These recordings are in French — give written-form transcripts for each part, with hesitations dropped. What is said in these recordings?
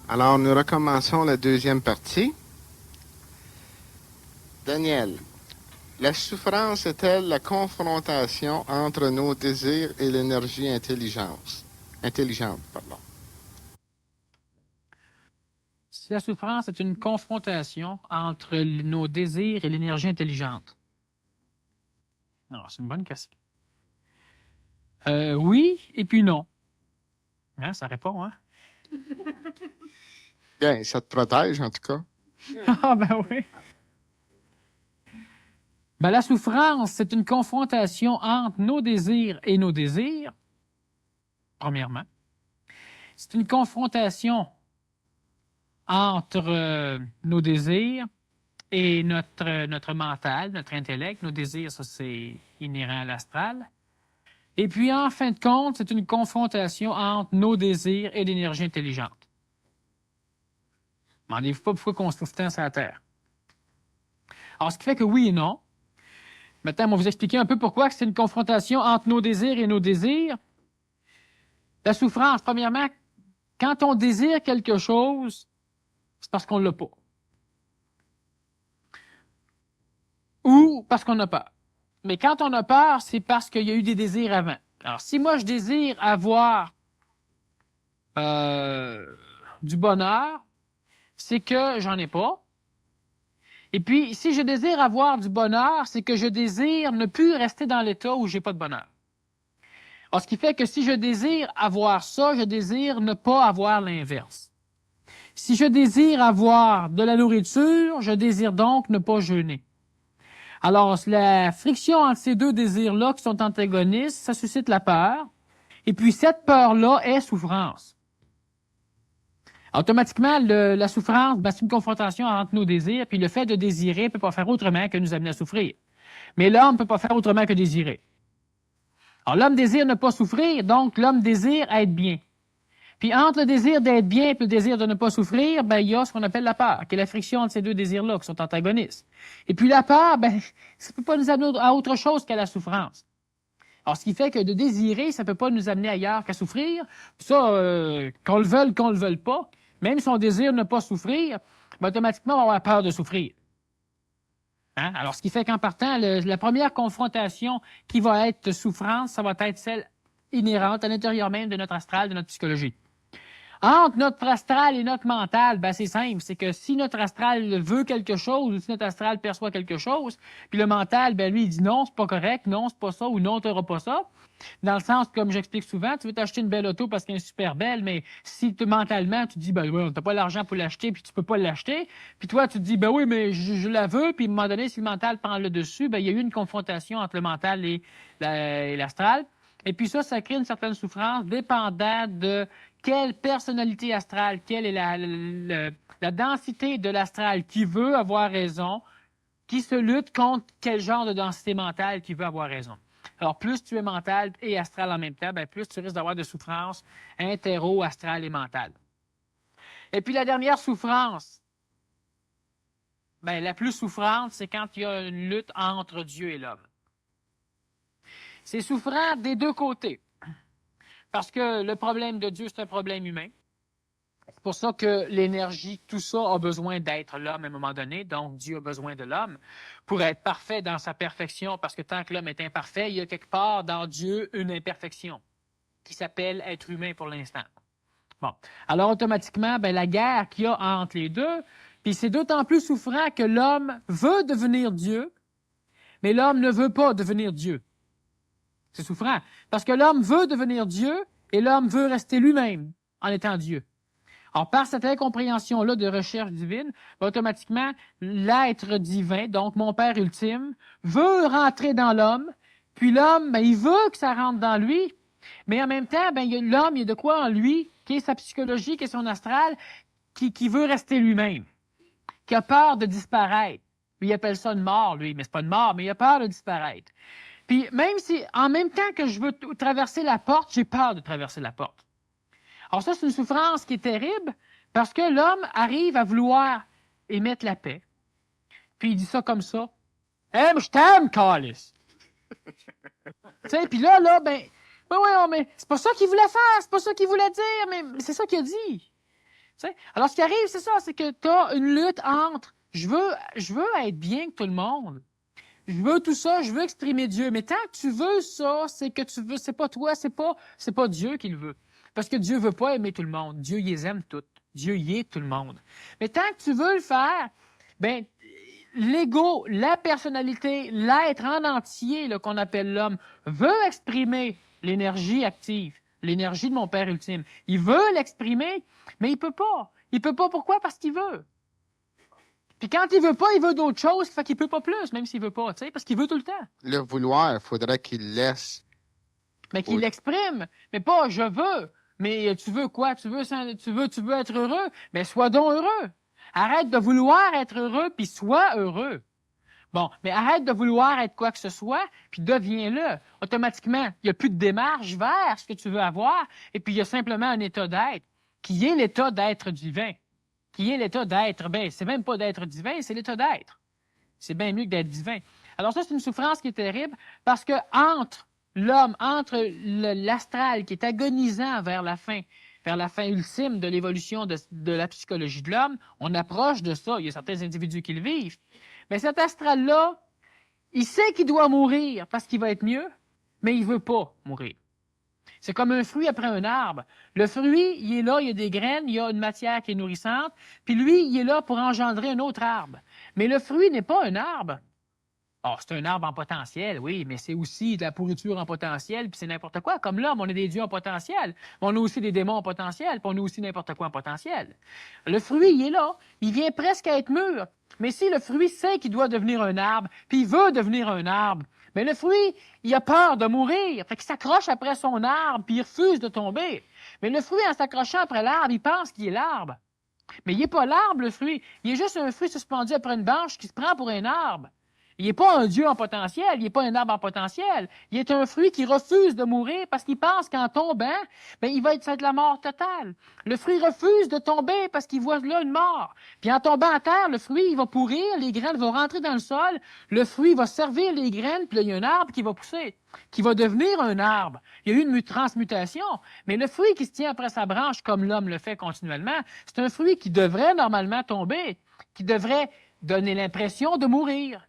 Alors, nous recommençons la deuxième partie. Daniel, la souffrance est-elle la confrontation entre nos désirs et l'énergie intelligente, pardon. Si la souffrance est une confrontation entre nos désirs et l'énergie intelligente. Alors, c'est une bonne question. Oui, et puis non. Hein, ça répond, hein? Bien, ça te protège, en tout cas. Ah, ben oui. Ben, la souffrance, c'est une confrontation entre nos désirs et nos désirs, premièrement. C'est une confrontation entre nos désirs et notre mental, notre intellect. Nos désirs, ça, c'est inhérent à l'astral. Et puis, en fin de compte, c'est une confrontation entre nos désirs et l'énergie intelligente. Demandez-vous pas pourquoi on se trouve tant sur la Terre. Alors, ce qui fait que oui et non. Maintenant, on va vous expliquer un peu pourquoi c'est une confrontation entre nos désirs et nos désirs. La souffrance, premièrement, quand on désire quelque chose, c'est parce qu'on ne l'a pas. Ou parce qu'on a peur. Mais quand on a peur, c'est parce qu'il y a eu des désirs avant. Alors, si moi, je désire avoir du bonheur, c'est que j'en ai pas. Et puis, si je désire avoir du bonheur, c'est que je désire ne plus rester dans l'état où j'ai pas de bonheur. Alors, ce qui fait que si je désire avoir ça, je désire ne pas avoir l'inverse. Si je désire avoir de la nourriture, je désire donc ne pas jeûner. Alors, la friction entre ces deux désirs-là qui sont antagonistes, ça suscite la peur. Et puis, cette peur-là est souffrance. Automatiquement, la souffrance, c'est une confrontation entre nos désirs, puis le fait de désirer ne peut pas faire autrement que nous amener à souffrir. Mais l'homme ne peut pas faire autrement que désirer. Alors, l'homme désire ne pas souffrir, donc l'homme désire être bien. Puis entre le désir d'être bien et le désir de ne pas souffrir, il y a ce qu'on appelle la peur, qui est la friction entre ces deux désirs-là, qui sont antagonistes. Et puis la peur, ça ne peut pas nous amener à autre chose qu'à la souffrance. Alors, ce qui fait que de désirer, ça ne peut pas nous amener ailleurs qu'à souffrir. Puis ça, qu'on le veuille pas, même si on désire ne pas souffrir, automatiquement, on va avoir peur de souffrir. Hein? Alors, ce qui fait qu'en partant, la première confrontation qui va être souffrance, ça va être celle inhérente à l'intérieur même de notre astral, de notre psychologie. Entre notre astral et notre mental, c'est simple, c'est que si notre astral veut quelque chose, ou si notre astral perçoit quelque chose, puis le mental, lui, il dit non, c'est pas correct, non, c'est pas ça, ou non, t'auras pas ça. Dans le sens, comme j'explique souvent, tu veux t'acheter une belle auto parce qu'elle est super belle, mais si mentalement, tu te dis, oui, t'as pas l'argent pour l'acheter, puis tu peux pas l'acheter, puis toi, tu te dis, oui, mais je la veux, puis à un moment donné, si le mental prend le dessus, il y a eu une confrontation entre le mental et l'astral. Et puis ça crée une certaine souffrance dépendant de quelle personnalité astrale, quelle est la densité de l'astral qui veut avoir raison, qui se lutte contre quel genre de densité mentale qui veut avoir raison. Alors, plus tu es mental et astral en même temps, plus tu risques d'avoir de souffrances intéro, astrale et mentale. Et puis la dernière souffrance, la plus souffrante, c'est quand il y a une lutte entre Dieu et l'homme. C'est souffrant des deux côtés. Parce que le problème de Dieu, c'est un problème humain. C'est pour ça que l'énergie, tout ça a besoin d'être l'homme à un moment donné. Donc, Dieu a besoin de l'homme pour être parfait dans sa perfection. Parce que tant que l'homme est imparfait, il y a quelque part dans Dieu une imperfection qui s'appelle être humain pour l'instant. Bon. Alors, automatiquement, la guerre qu'il y a entre les deux, puis c'est d'autant plus souffrant que l'homme veut devenir Dieu, mais l'homme ne veut pas devenir Dieu. C'est souffrant. Parce que l'homme veut devenir Dieu et l'homme veut rester lui-même en étant Dieu. Alors, par cette incompréhension-là de recherche divine, automatiquement, l'être divin, donc mon Père ultime, veut rentrer dans l'homme, puis l'homme, il veut que ça rentre dans lui, mais en même temps, l'homme, il y a de quoi en lui, qui est sa psychologie, qui est son astral, qui veut rester lui-même, qui a peur de disparaître. Lui, il appelle ça une mort, lui, mais c'est pas une mort, mais il a peur de disparaître. Puis même si, en même temps que je veux traverser la porte, j'ai peur de traverser la porte. Alors ça, c'est une souffrance qui est terrible parce que l'homme arrive à vouloir émettre la paix. Puis il dit ça comme ça. « je t'aime, Carlis! » Tu sais, puis là, mais c'est pas ça qu'il voulait faire, c'est pas ça qu'il voulait dire, mais c'est ça qu'il a dit. sais. Alors, ce qui arrive, c'est ça, c'est que tu as une lutte entre je veux être bien que tout le monde. Je veux tout ça, je veux exprimer Dieu. Mais tant que tu veux ça, c'est que tu veux, c'est pas toi, c'est pas Dieu qui le veut. Parce que Dieu veut pas aimer tout le monde. Dieu, il les aime toutes. Dieu, y est tout le monde. Mais tant que tu veux le faire, ben, l'ego, la personnalité, l'être en entier, là, qu'on appelle l'homme, veut exprimer l'énergie active, l'énergie de mon Père ultime. Il veut l'exprimer, mais il peut pas. Il peut pas, pourquoi? Parce qu'il veut. Puis quand il veut pas, il veut d'autres choses, fait qu'il peut pas plus, même s'il veut pas, tu sais, parce qu'il veut tout le temps. Le vouloir, il faudrait qu'il laisse. Mais qu'il l'exprime, mais pas je veux. Mais tu veux quoi? Tu veux être heureux? Mais sois donc heureux. Arrête de vouloir être heureux, puis sois heureux. Bon, mais arrête de vouloir être quoi que ce soit, puis deviens-le. Automatiquement, il n'y a plus de démarche vers ce que tu veux avoir, et puis il y a simplement un état d'être, qui est l'état d'être divin. Qui est l'état d'être. Ben, c'est même pas d'être divin, c'est l'état d'être. C'est bien mieux que d'être divin. Alors ça, c'est une souffrance qui est terrible, parce que entre l'homme, entre l'astral qui est agonisant vers la fin ultime de l'évolution de la psychologie de l'homme, on approche de ça. Il y a certains individus qui le vivent. Mais cet astral-là, il sait qu'il doit mourir parce qu'il va être mieux, mais il veut pas mourir. C'est comme un fruit après un arbre. Le fruit, il est là, il y a des graines, il y a une matière qui est nourrissante, puis lui, il est là pour engendrer un autre arbre. Mais le fruit n'est pas un arbre. Oh, c'est un arbre en potentiel, oui, mais c'est aussi de la pourriture en potentiel, puis c'est n'importe quoi. Comme l'homme, on a des dieux en potentiel, mais on a aussi des démons en potentiel, puis on a aussi n'importe quoi en potentiel. Le fruit, il est là, il vient presque à être mûr. Mais si le fruit sait qu'il doit devenir un arbre, puis il veut devenir un arbre, mais le fruit, il a peur de mourir, fait qu'il s'accroche après son arbre, puis il refuse de tomber. Mais le fruit, en s'accrochant après l'arbre, il pense qu'il est l'arbre. Mais il n'est pas l'arbre, le fruit. Il est juste un fruit suspendu après une branche qui se prend pour un arbre. Il n'est pas un Dieu en potentiel, il n'est pas un arbre en potentiel. Il est un fruit qui refuse de mourir parce qu'il pense qu'en tombant, ben, il va être de la mort totale. Le fruit refuse de tomber parce qu'il voit là une mort. Puis en tombant à terre, le fruit, il va pourrir, les graines vont rentrer dans le sol, le fruit va servir les graines, puis là, il y a un arbre qui va pousser, qui va devenir un arbre. Il y a eu une transmutation. Mais le fruit qui se tient après sa branche, comme l'homme le fait continuellement, c'est un fruit qui devrait normalement tomber, qui devrait donner l'impression de mourir.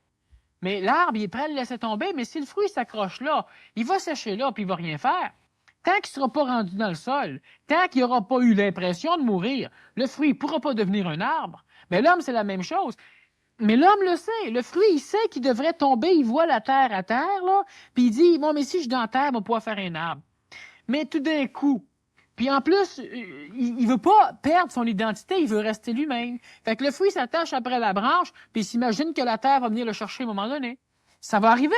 Mais l'arbre, il est prêt à le laisser tomber, mais si le fruit s'accroche là, il va sécher là, puis il va rien faire. Tant qu'il ne sera pas rendu dans le sol, tant qu'il n'aura pas eu l'impression de mourir, le fruit ne pourra pas devenir un arbre. Mais l'homme, c'est la même chose. Mais l'homme le sait. Le fruit, il sait qu'il devrait tomber, il voit la terre à terre, là, puis il dit, bon, mais si je suis dans la terre, on va pouvoir faire un arbre. Mais tout d'un coup, puis en plus, il veut pas perdre son identité, il veut rester lui-même. Fait que le fruit s'attache après la branche, puis il s'imagine que la terre va venir le chercher à un moment donné. Ça va arriver.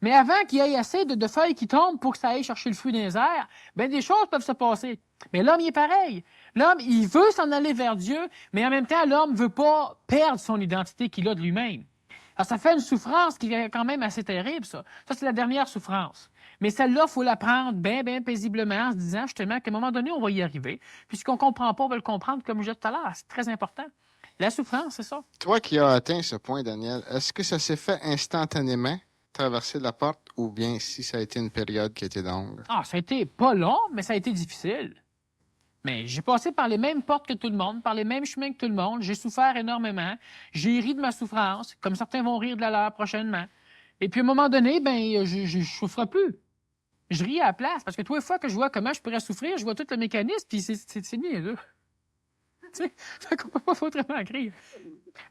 Mais avant qu'il y ait assez de feuilles qui tombent pour que ça aille chercher le fruit dans les airs, ben des choses peuvent se passer. Mais l'homme, il est pareil. L'homme, il veut s'en aller vers Dieu, mais en même temps, l'homme veut pas perdre son identité qu'il a de lui-même. Alors, ça fait une souffrance qui est quand même assez terrible, ça. Ça, c'est la dernière souffrance. Mais celle-là, il faut la prendre bien, bien paisiblement en se disant justement qu'à un moment donné, on va y arriver. Puis ce qu'on ne comprend pas, on va le comprendre comme je disais tout à l'heure. C'est très important. La souffrance, c'est ça. Toi qui as atteint ce point, Daniel, est-ce que ça s'est fait instantanément, traverser la porte, ou bien si ça a été une période qui était longue? Ah, ça a été pas long, mais ça a été difficile. Mais j'ai passé par les mêmes portes que tout le monde, par les mêmes chemins que tout le monde. J'ai souffert énormément. J'ai ri de ma souffrance, comme certains vont rire de la leur prochainement. Et puis à un moment donné, ben, je souffre plus. Je ris à la place, parce que tous les fois que je vois comment je pourrais souffrir, je vois tout le mécanisme, puis c'est niaiseux. Tu sais, fait qu'on peut pas foutrement rire.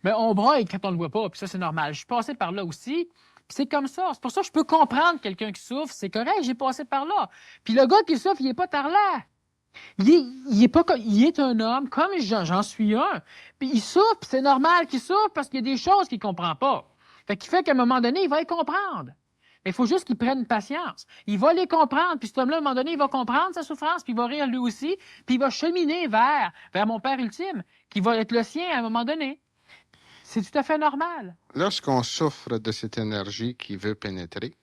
Mais on braille quand on le voit pas, puis ça, c'est normal. Je suis passé par là aussi, puis c'est comme ça. C'est pour ça que je peux comprendre quelqu'un qui souffre. C'est correct, j'ai passé par là. Puis le gars qui souffre, il est pas tarlat. Il est un homme, comme j'en suis un. Puis il souffre, puis c'est normal qu'il souffre, parce qu'il y a des choses qu'il comprend pas. Fait qu'il fait qu'à un moment donné, il va les comprendre. Mais il faut juste qu'il prenne patience. Il va les comprendre, puis cet homme-là, à un moment donné, il va comprendre sa souffrance, puis il va rire lui aussi, puis il va cheminer vers mon Père ultime, qui va être le sien à un moment donné. C'est tout à fait normal. Lorsqu'on souffre de cette énergie qui veut pénétrer,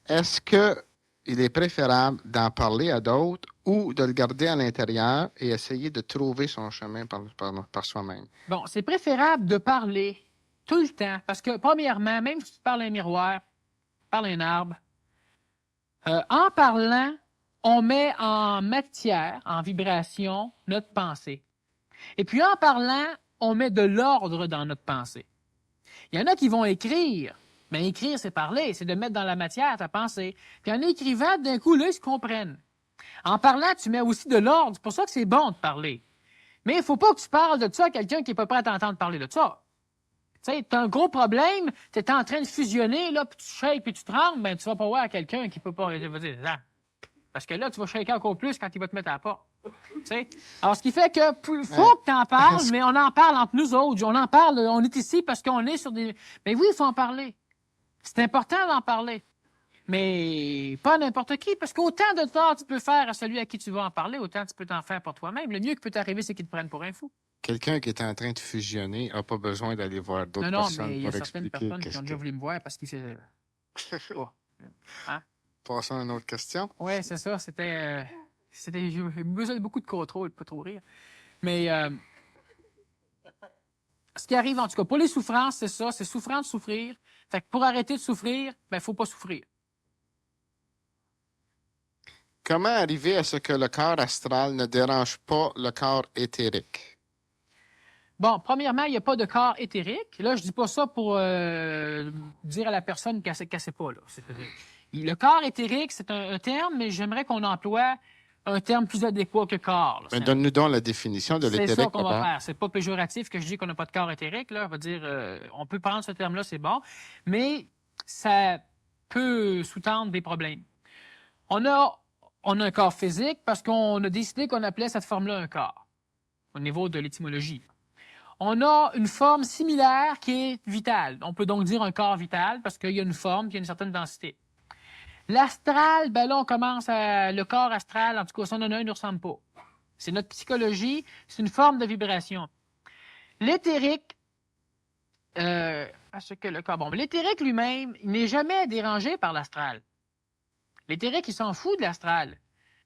est-ce que il est préférable d'en parler à d'autres ou de le garder à l'intérieur et essayer de trouver son chemin par soi-même? Bon, c'est préférable de parler tout le temps, parce que, premièrement, même si tu parles à un miroir, parle à un arbre, en parlant, on met en matière, en vibration, notre pensée. Et puis en parlant, on met de l'ordre dans notre pensée. Il y en a qui vont écrire. Mais écrire, c'est parler, c'est de mettre dans la matière ta pensée. Puis en écrivant, d'un coup, là, ils se comprennent. En parlant, tu mets aussi de l'ordre. C'est pour ça que c'est bon de parler. Mais il ne faut pas que tu parles de ça à quelqu'un qui n'est pas prêt à t'entendre parler de ça. Tu sais, tu as un gros problème, tu es en train de fusionner, là, puis tu shakes, puis tu trembles, ben tu vas pas voir quelqu'un qui peut pas... dire, ah. Parce que là, tu vas shaker encore plus quand il va te mettre à la porte. Tu sais? Alors, ce qui fait que faut que tu en parles, mais on en parle entre nous autres. On en parle, on est ici parce qu'on est sur des... Mais oui, il faut en parler. C'est important d'en parler. Mais pas n'importe qui, parce qu'autant de tort tu peux faire à celui à qui tu vas en parler, autant tu peux t'en faire pour toi-même. Le mieux qui peut t'arriver, c'est qu'ils te prennent pour un fou. Quelqu'un qui est en train de fusionner n'a pas besoin d'aller voir d'autres Non, personnes mais il y a pour certaines expliquer personnes qui ont déjà voulu me voir parce qu'ils se... Oh. Hein? Passons à une autre question. Oui, c'est ça. C'était j'ai besoin de beaucoup de contrôle, pas trop rire. Mais ce qui arrive, en tout cas, pour les souffrances, c'est ça. C'est souffrant de souffrir. Fait que pour arrêter de souffrir, ben, il faut pas souffrir. Comment arriver à ce que le corps astral ne dérange pas le corps éthérique? Bon, premièrement, il n'y a pas de corps éthérique. Là, je dis pas ça pour dire à la personne qu'elle ne sait pas. Là. Le corps éthérique, c'est un terme, mais j'aimerais qu'on emploie un terme plus adéquat que corps. Mais donne-nous donc la définition de l'éthérique. C'est ça qu'on va faire. C'est pas péjoratif que je dis qu'on n'a pas de corps éthérique. Là. On va dire, on peut prendre ce terme-là, c'est bon, mais ça peut sous-tendre des problèmes. On a un corps physique parce qu'on a décidé qu'on appelait cette forme-là un corps, au niveau de l'étymologie. On a une forme similaire qui est vitale. On peut donc dire un corps vital parce qu'il y a une forme qui a une certaine densité. L'astral, ben là, on commence à... Le corps astral, en tout cas, si on en a un, il ne ressemble pas. C'est notre psychologie, c'est une forme de vibration. L'éthérique, parce que le corps... Bon, l'éthérique lui-même, il n'est jamais dérangé par l'astral. L'éthérique, il s'en fout de l'astral.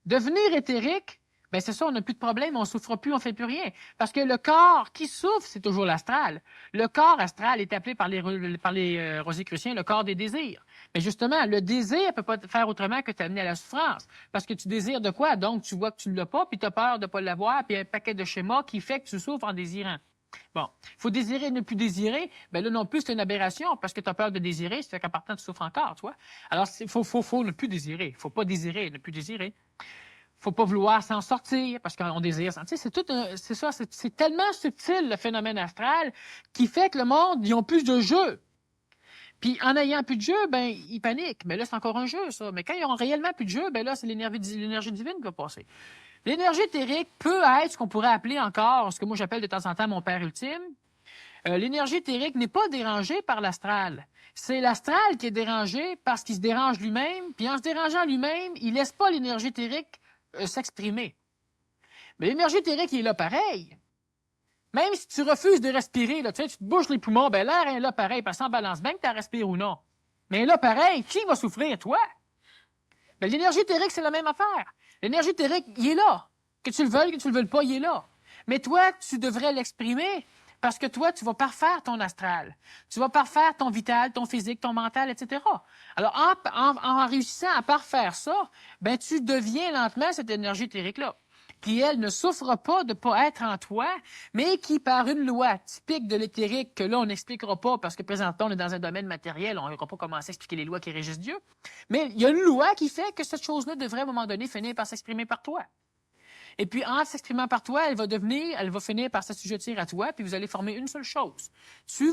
Devenir éthérique, ben c'est ça, on n'a plus de problème, on ne souffre plus, on ne fait plus rien. Parce que le corps qui souffre, c'est toujours l'astral. Le corps astral est appelé par les Rosicruciens le corps des désirs. Mais justement, le désir ne peut pas faire autrement que t'amener à la souffrance. Parce que tu désires de quoi? Donc, tu vois que tu ne l'as pas, puis tu as peur de ne pas l'avoir, puis un paquet de schémas qui fait que tu souffres en désirant. Bon, il faut désirer et ne plus désirer. Ben là non plus, c'est une aberration parce que tu as peur de désirer, ça fait qu'en partant, tu souffres encore, tu vois. Alors, il faut ne plus désirer. Il ne faut pas désirer et ne plus désirer. Faut pas vouloir s'en sortir parce qu'on désire. Tu sais, c'est ça, c'est tellement subtil le phénomène astral qui fait que le monde, ils ont plus de jeu. Puis en ayant plus de jeu, ben ils paniquent. Mais là, c'est encore un jeu, ça. Mais quand ils ont réellement plus de jeu, ben là, c'est l'énergie divine qui va passer. L'énergie éthérique peut être ce qu'on pourrait appeler encore, ce que moi j'appelle de temps en temps mon père ultime. L'énergie éthérique n'est pas dérangée par l'astral. C'est l'astral qui est dérangé parce qu'il se dérange lui-même. Puis en se dérangeant lui-même, il laisse pas l'énergie éthérique s'exprimer. Mais l'énergie éthérique, il est là pareil. Même si tu refuses de respirer, là, tu te bouges les poumons, ben l'air est là pareil, parce qu'on balance bien que tu respires ou non. Mais là, pareil, qui va souffrir? Toi? Ben, l'énergie éthérique, c'est la même affaire. L'énergie éthérique, il est là. Que tu le veuilles, que tu le veuilles pas, il est là. Mais toi, tu devrais l'exprimer parce que toi, tu vas parfaire ton astral. Tu vas parfaire ton vital, ton physique, ton mental, etc. Alors, en réussissant à parfaire ça, ben, tu deviens lentement cette énergie éthérique-là. Puis elle ne souffre pas de ne pas être en toi, mais qui, par une loi typique de l'éthérique, que là, on n'expliquera pas parce que présentement, on est dans un domaine matériel, on n'aura pas commencé à expliquer les lois qui régissent Dieu. Mais il y a une loi qui fait que cette chose-là devrait, à un moment donné, finir par s'exprimer par toi. Et puis, en s'exprimant par toi, elle va finir par s'assujettir à toi, puis vous allez former une seule chose. Tu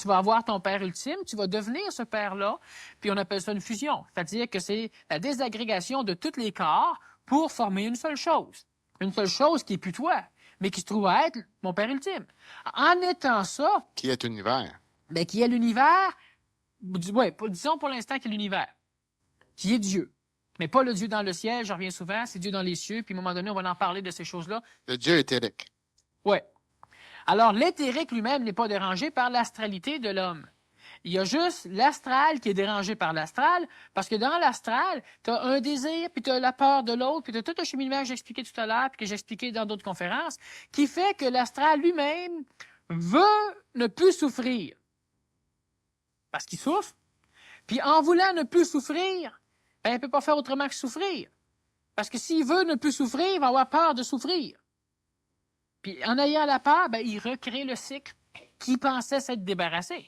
vas avoir ton père ultime, tu vas devenir ce père-là, puis on appelle ça une fusion. C'est-à-dire que c'est la désagrégation de tous les corps pour former une seule chose. Une seule chose qui n'est plus toi, mais qui se trouve à être mon père ultime. En étant ça... Qui est l'univers? Ben, qui est l'univers, disons pour l'instant qu'il est l'univers, qui est Dieu. Mais pas le Dieu dans le ciel, je reviens souvent, c'est Dieu dans les cieux, puis à un moment donné, on va en parler de ces choses-là. Le Dieu éthérique. Oui. Alors, l'éthérique lui-même n'est pas dérangé par l'astralité de l'homme. Il y a juste l'astral qui est dérangé par l'astral, parce que dans l'astral, tu as un désir, puis tu as la peur de l'autre, puis tu as tout un cheminement que j'ai expliqué tout à l'heure, puis que j'ai expliqué dans d'autres conférences, qui fait que l'astral lui-même veut ne plus souffrir. Parce qu'il souffre. Puis en voulant ne plus souffrir, ben, il ne peut pas faire autrement que souffrir. Parce que s'il veut ne plus souffrir, il va avoir peur de souffrir. Puis en ayant la peur, ben, il recrée le cycle qu'il pensait s'être débarrassé.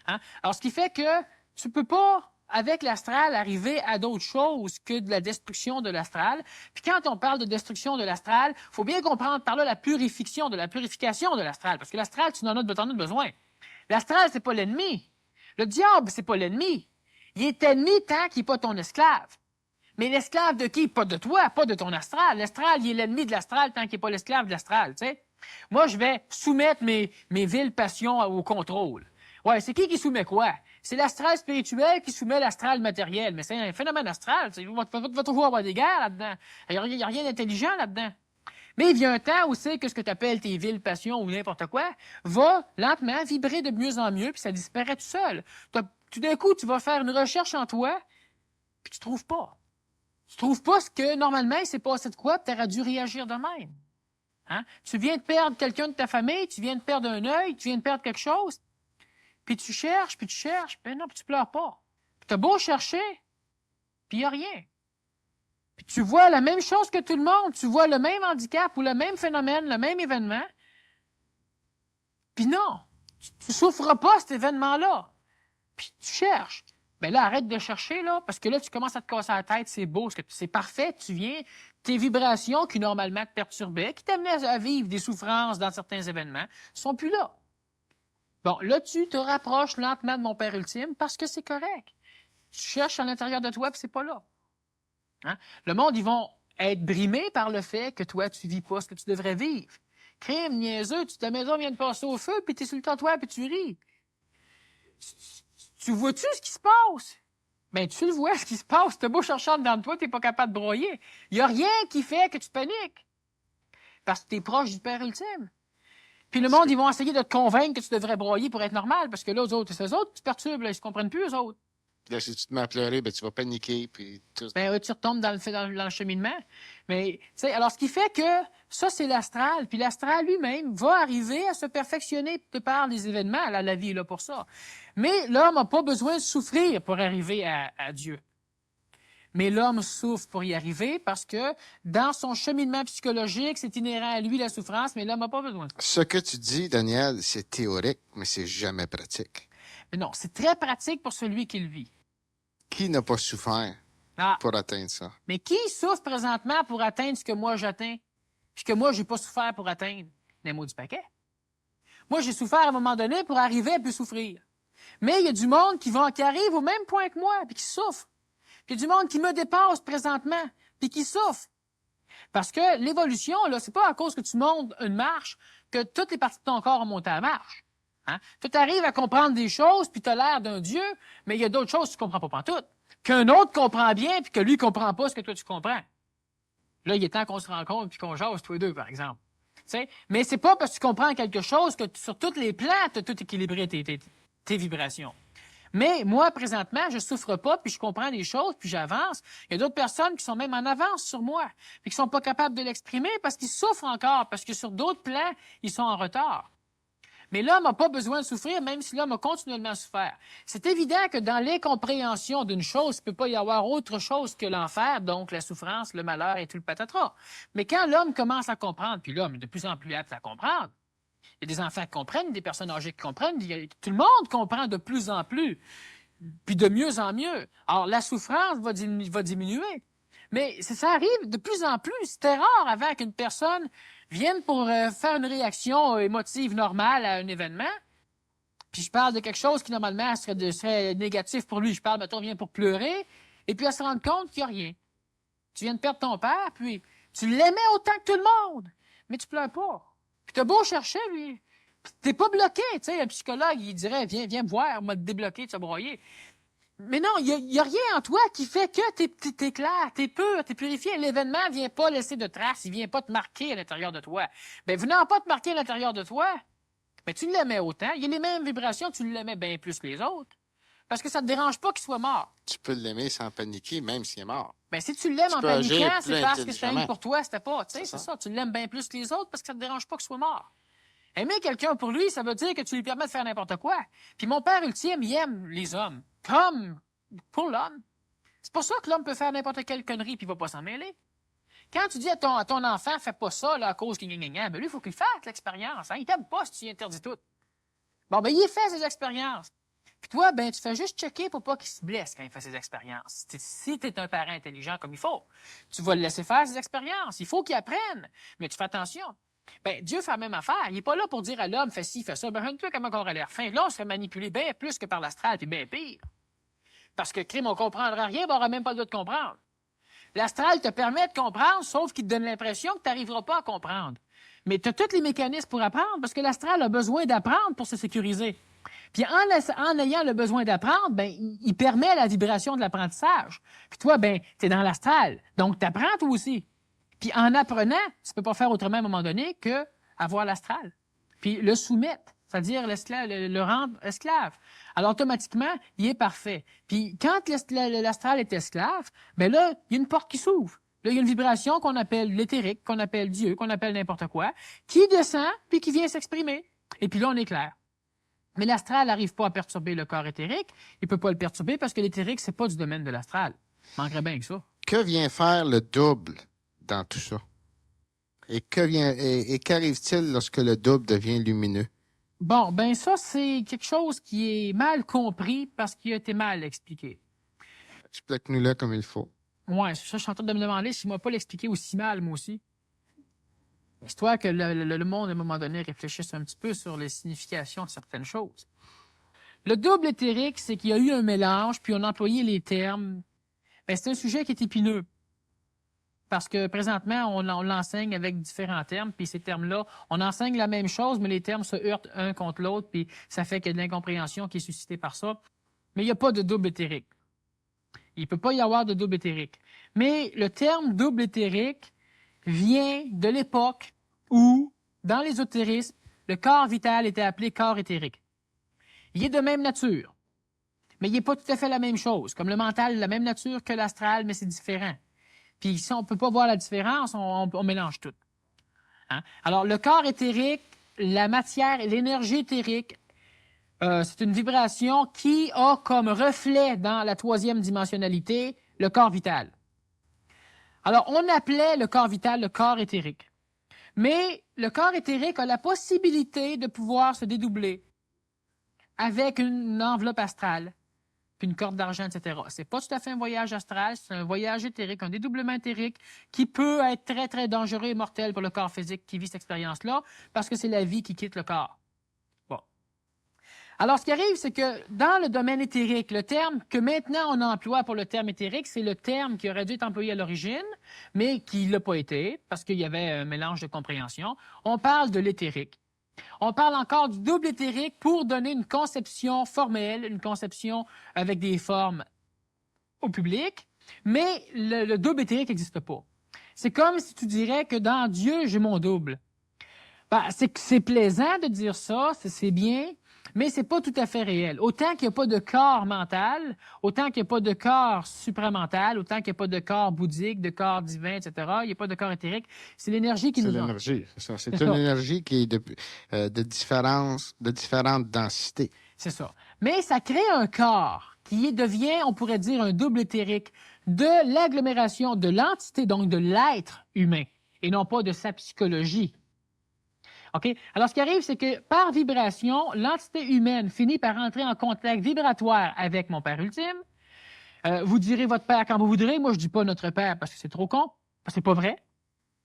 Hein? Alors, ce qui fait que tu peux pas, avec l'astral, arriver à d'autres choses que de la destruction de l'astral. Puis quand on parle de destruction de l'astral, faut bien comprendre par là la purification de l'astral. Parce que l'astral, tu en as besoin. L'astral, c'est pas l'ennemi. Le diable, c'est pas l'ennemi. Il est ennemi tant qu'il n'est pas ton esclave. Mais l'esclave de qui? Pas de toi, pas de ton astral. L'astral, il est l'ennemi de l'astral tant qu'il n'est pas l'esclave de l'astral, tu sais. Moi, je vais soumettre mes viles passions au contrôle. Ouais, c'est qui soumet quoi? C'est l'astral spirituel qui soumet l'astral matériel. Mais c'est un phénomène astral. Il va toujours avoir des guerres là-dedans. Il n'y a rien d'intelligent là-dedans. Mais il vient un temps où c'est que ce que tu appelles tes viles passions ou n'importe quoi va lentement vibrer de mieux en mieux, puis ça disparaît tout seul. Tout d'un coup, tu vas faire une recherche en toi, puis tu trouves pas. Tu trouves pas ce que normalement il s'est passé de quoi, puis tu aurais dû réagir de même. Hein? Tu viens de perdre quelqu'un de ta famille, tu viens de perdre un œil, tu viens de perdre quelque chose, puis tu cherches, ben non, puis tu pleures pas. Puis t'as beau chercher, puis il n'y a rien. Puis tu vois la même chose que tout le monde, tu vois le même handicap ou le même phénomène, le même événement, puis non, tu souffres pas cet événement-là. Puis tu cherches. Ben là, arrête de chercher, là, parce que là, tu commences à te casser la tête, c'est beau, c'est parfait, tu viens, tes vibrations qui normalement te perturbaient, qui t'amenaient à vivre des souffrances dans certains événements, sont plus là. Bon, là, tu te rapproches lentement de mon Père ultime parce que c'est correct. Tu cherches à l'intérieur de toi, puis c'est pas là. Hein? Le monde, ils vont être brimés par le fait que toi, tu vis pas ce que tu devrais vivre. Crime, niaiseux, ta maison vient de passer au feu, puis t'es sur le trottoir, puis tu ris. Tu vois-tu ce qui se passe? Ben, tu le vois, ce qui se passe. T'as beau chercher dedans de toi, t'es pas capable de broyer. Il y a rien qui fait que tu paniques. Parce que t'es proche du Père ultime. Puis le monde, ils vont essayer de te convaincre que tu devrais broyer pour être normal. Parce que là, eux autres, c'est eux autres qui te perturbent, là. Ils se comprennent plus, eux autres. Là, si tu te mets à pleurer, ben, tu vas paniquer, puis tout. Ben, tu retombes dans le cheminement. Mais, tu sais, alors, ce qui fait que ça, c'est l'astral. Puis l'astral lui-même va arriver à se perfectionner de par les événements. Là, la vie est là pour ça. Mais l'homme n'a pas besoin de souffrir pour arriver à Dieu. Mais l'homme souffre pour y arriver parce que dans son cheminement psychologique, c'est inhérent à lui la souffrance, mais l'homme n'a pas besoin. Ce que tu dis, Daniel, c'est théorique, mais c'est jamais pratique. Mais non, c'est très pratique pour celui qui le vit. Qui n'a pas souffert pour atteindre ça? Mais qui souffre présentement pour atteindre ce que moi j'atteins, puis que moi j'ai pas souffert pour atteindre? Les mots du paquet. Moi, j'ai souffert à un moment donné pour arriver à plus souffrir. Mais il y a du monde qui arrive au même point que moi, puis qui souffre. Puis il y a du monde qui me dépasse présentement, puis qui souffre. Parce que l'évolution, là, c'est pas à cause que tu montes une marche que toutes les parties de ton corps ont monté à la marche. Hein? Tu arrives à comprendre des choses, puis tu as l'air d'un Dieu, mais il y a d'autres choses que tu comprends pas pantoute. Qu'un autre comprend bien, puis que lui comprend pas ce que toi tu comprends. Là, il est temps qu'on se rencontre puis qu'on jase tous les deux, par exemple. T'sais? Mais c'est pas parce que tu comprends quelque chose que sur tous les plans, tu as tout équilibré tes vibrations. Mais moi, présentement, je souffre pas, puis je comprends des choses, puis j'avance. Il y a d'autres personnes qui sont même en avance sur moi, puis qui sont pas capables de l'exprimer parce qu'ils souffrent encore, parce que sur d'autres plans, ils sont en retard. Mais l'homme n'a pas besoin de souffrir, même si l'homme a continuellement souffert. C'est évident que dans l'incompréhension d'une chose, il ne peut pas y avoir autre chose que l'enfer, donc la souffrance, le malheur et tout le patatras. Mais quand l'homme commence à comprendre, puis l'homme est de plus en plus apte à comprendre, il y a des enfants qui comprennent, des personnes âgées qui comprennent, tout le monde comprend de plus en plus, puis de mieux en mieux. Alors, la souffrance va diminuer. Mais ça arrive de plus en plus. C'était rare avant qu'une personne vienne pour faire une réaction émotive normale à un événement. Puis je parle de quelque chose qui, normalement, serait négatif pour lui. Je parle, mettons, vient pour pleurer. Et puis, elle se rend compte qu'il n'y a rien. Tu viens de perdre ton père, puis tu l'aimais autant que tout le monde. Mais tu pleures pas. Puis t'as beau chercher, lui. Puis t'es pas bloqué, tu sais. Un psychologue, il dirait, viens me voir, on m'a débloqué, tu vas broyer. Mais non, il y a rien en toi qui fait que t'es clair, t'es pur, t'es purifié. L'événement vient pas laisser de traces, il vient pas te marquer à l'intérieur de toi. Ben, venant pas te marquer à l'intérieur de toi, ben, tu l'aimais autant. Il y a les mêmes vibrations, tu l'aimais bien plus que les autres. Parce que ça te dérange pas qu'il soit mort. Tu peux l'aimer sans paniquer, même s'il est mort. Ben, si tu l'aimes en paniquant, c'est parce que c'était pour toi, c'était pas. Tu sais, c'est ça. Tu l'aimes bien plus que les autres parce que ça te dérange pas qu'il soit mort. Aimer quelqu'un pour lui, ça veut dire que tu lui permets de faire n'importe quoi. Puis mon père ultime, il aime les hommes. Comme pour l'homme. C'est pour ça que l'homme peut faire n'importe quelle connerie puis il va pas s'en mêler. Quand tu dis à ton enfant, fais pas ça là, à cause que ben lui, il faut qu'il fasse l'expérience. Hein? Il t'aime pas si tu lui interdis tout. Bon, ben, il fait ses expériences. Puis toi, ben, tu fais juste checker pour pas qu'il se blesse quand il fait ses expériences. Si tu es un parent intelligent comme il faut, tu vas le laisser faire ses expériences. Il faut qu'il apprenne. Mais tu fais attention. Ben, Dieu fait la même affaire. Il est pas là pour dire à l'homme, fais ci, fais ça. Ben, regarde-toi comment on aurait l'air fin. Là, on serait manipulé bien plus que par l'astral, puis bien pire. Parce que, crime, on comprendra rien, ben, on n'aura même pas le droit de comprendre. L'astral te permet de comprendre, sauf qu'il te donne l'impression que tu n'arriveras pas à comprendre. Mais tu as tous les mécanismes pour apprendre, parce que l'astral a besoin d'apprendre pour se sécuriser. Puis en ayant le besoin d'apprendre, ben, il permet la vibration de l'apprentissage. Puis toi, ben, tu es dans l'astral, donc tu apprends toi aussi. Puis en apprenant, tu ne peux pas faire autrement à un moment donné que avoir l'astral. Puis le soumettre, c'est-à-dire l'esclave, le rendre esclave. Alors automatiquement, il est parfait. Puis quand l'astral est esclave, ben là, il y a une porte qui s'ouvre. Là, il y a une vibration qu'on appelle l'éthérique, qu'on appelle Dieu, qu'on appelle n'importe quoi, qui descend puis qui vient s'exprimer. Et puis là, on est clair. Mais l'astral n'arrive pas à perturber le corps éthérique. Il peut pas le perturber parce que l'éthérique, c'est pas du domaine de l'astral. Il manquerait bien que ça. Que vient faire le double dans tout ça? Et qu'arrive-t-il lorsque le double devient lumineux? Bon, ben ça, c'est quelque chose qui est mal compris parce qu'il a été mal expliqué. Explique-nous-le comme il faut. Ouais, ça, je suis en train de me demander s'il m'a pas l'expliqué aussi mal, moi aussi. Histoire que le monde, à un moment donné, réfléchisse un petit peu sur les significations de certaines choses. Le double éthérique, c'est qu'il y a eu un mélange, puis on a employé les termes. Ben, c'est un sujet qui est épineux. Parce que présentement, on l'enseigne avec différents termes, puis ces termes-là, on enseigne la même chose, mais les termes se heurtent un contre l'autre, puis ça fait qu'il y a de l'incompréhension qui est suscitée par ça. Mais il n'y a pas de double éthérique. Il ne peut pas y avoir de double éthérique. Mais le terme double éthérique vient de l'époque où, dans l'ésotérisme, le corps vital était appelé corps éthérique. Il est de même nature, mais il n'est pas tout à fait la même chose. Comme le mental est de la même nature que l'astral, mais c'est différent. Puis si on ne peut pas voir la différence, on mélange tout. Hein? Alors, le corps éthérique, la matière et l'énergie éthérique, c'est une vibration qui a comme reflet dans la troisième dimensionnalité le corps vital. Alors, on appelait le corps vital le corps éthérique. Mais le corps éthérique a la possibilité de pouvoir se dédoubler avec une enveloppe astrale, puis une corde d'argent, etc. C'est pas tout à fait un voyage astral, c'est un voyage éthérique, un dédoublement éthérique qui peut être très, très dangereux et mortel pour le corps physique qui vit cette expérience-là, parce que c'est la vie qui quitte le corps. Bon. Alors, ce qui arrive, c'est que dans le domaine éthérique, le terme que maintenant on emploie pour le terme éthérique, c'est le terme qui aurait dû être employé à l'origine, mais qui l'a pas été, parce qu'il y avait un mélange de compréhension. On parle de l'éthérique. On parle encore du double éthérique pour donner une conception formelle, une conception avec des formes au public, mais le double éthérique n'existe pas. C'est comme si tu dirais que dans Dieu, j'ai mon double. Ben, c'est plaisant de dire ça, c'est bien, mais c'est pas tout à fait réel. Autant qu'il n'y a pas de corps mental, autant qu'il n'y a pas de corps supramental, autant qu'il n'y a pas de corps bouddhique, de corps divin, etc., il n'y a pas de corps éthérique, c'est l'énergie qui nous C'est l'énergie, c'est ça. C'est une énergie qui est de différentes densités. C'est ça. Mais ça crée un corps qui devient, on pourrait dire, un double éthérique de l'agglomération de l'entité, donc de l'être humain, et non pas de sa psychologie. OK? Alors, ce qui arrive, c'est que par vibration, l'entité humaine finit par entrer en contact vibratoire avec mon Père ultime. Vous direz votre Père quand vous voudrez. Moi, je dis pas notre Père parce que c'est trop con. Parce que c'est pas vrai.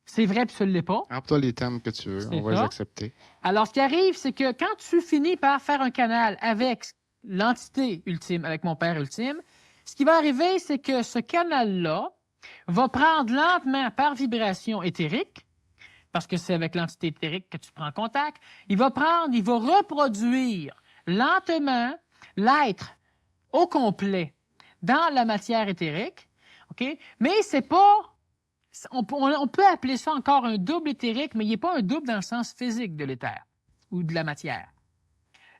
C'est vrai puis ça ne l'est pas. Emploie les termes que tu veux. On va les accepter. Alors, ce qui arrive, c'est que quand tu finis par faire un canal avec l'entité ultime, avec mon Père ultime, ce qui va arriver, c'est que ce canal-là va prendre lentement par vibration éthérique, parce que c'est avec l'entité éthérique que tu prends contact, il va reproduire lentement l'être au complet dans la matière éthérique, OK? Mais c'est pas... On peut appeler ça encore un double éthérique, mais il n'est pas un double dans le sens physique de l'éther ou de la matière.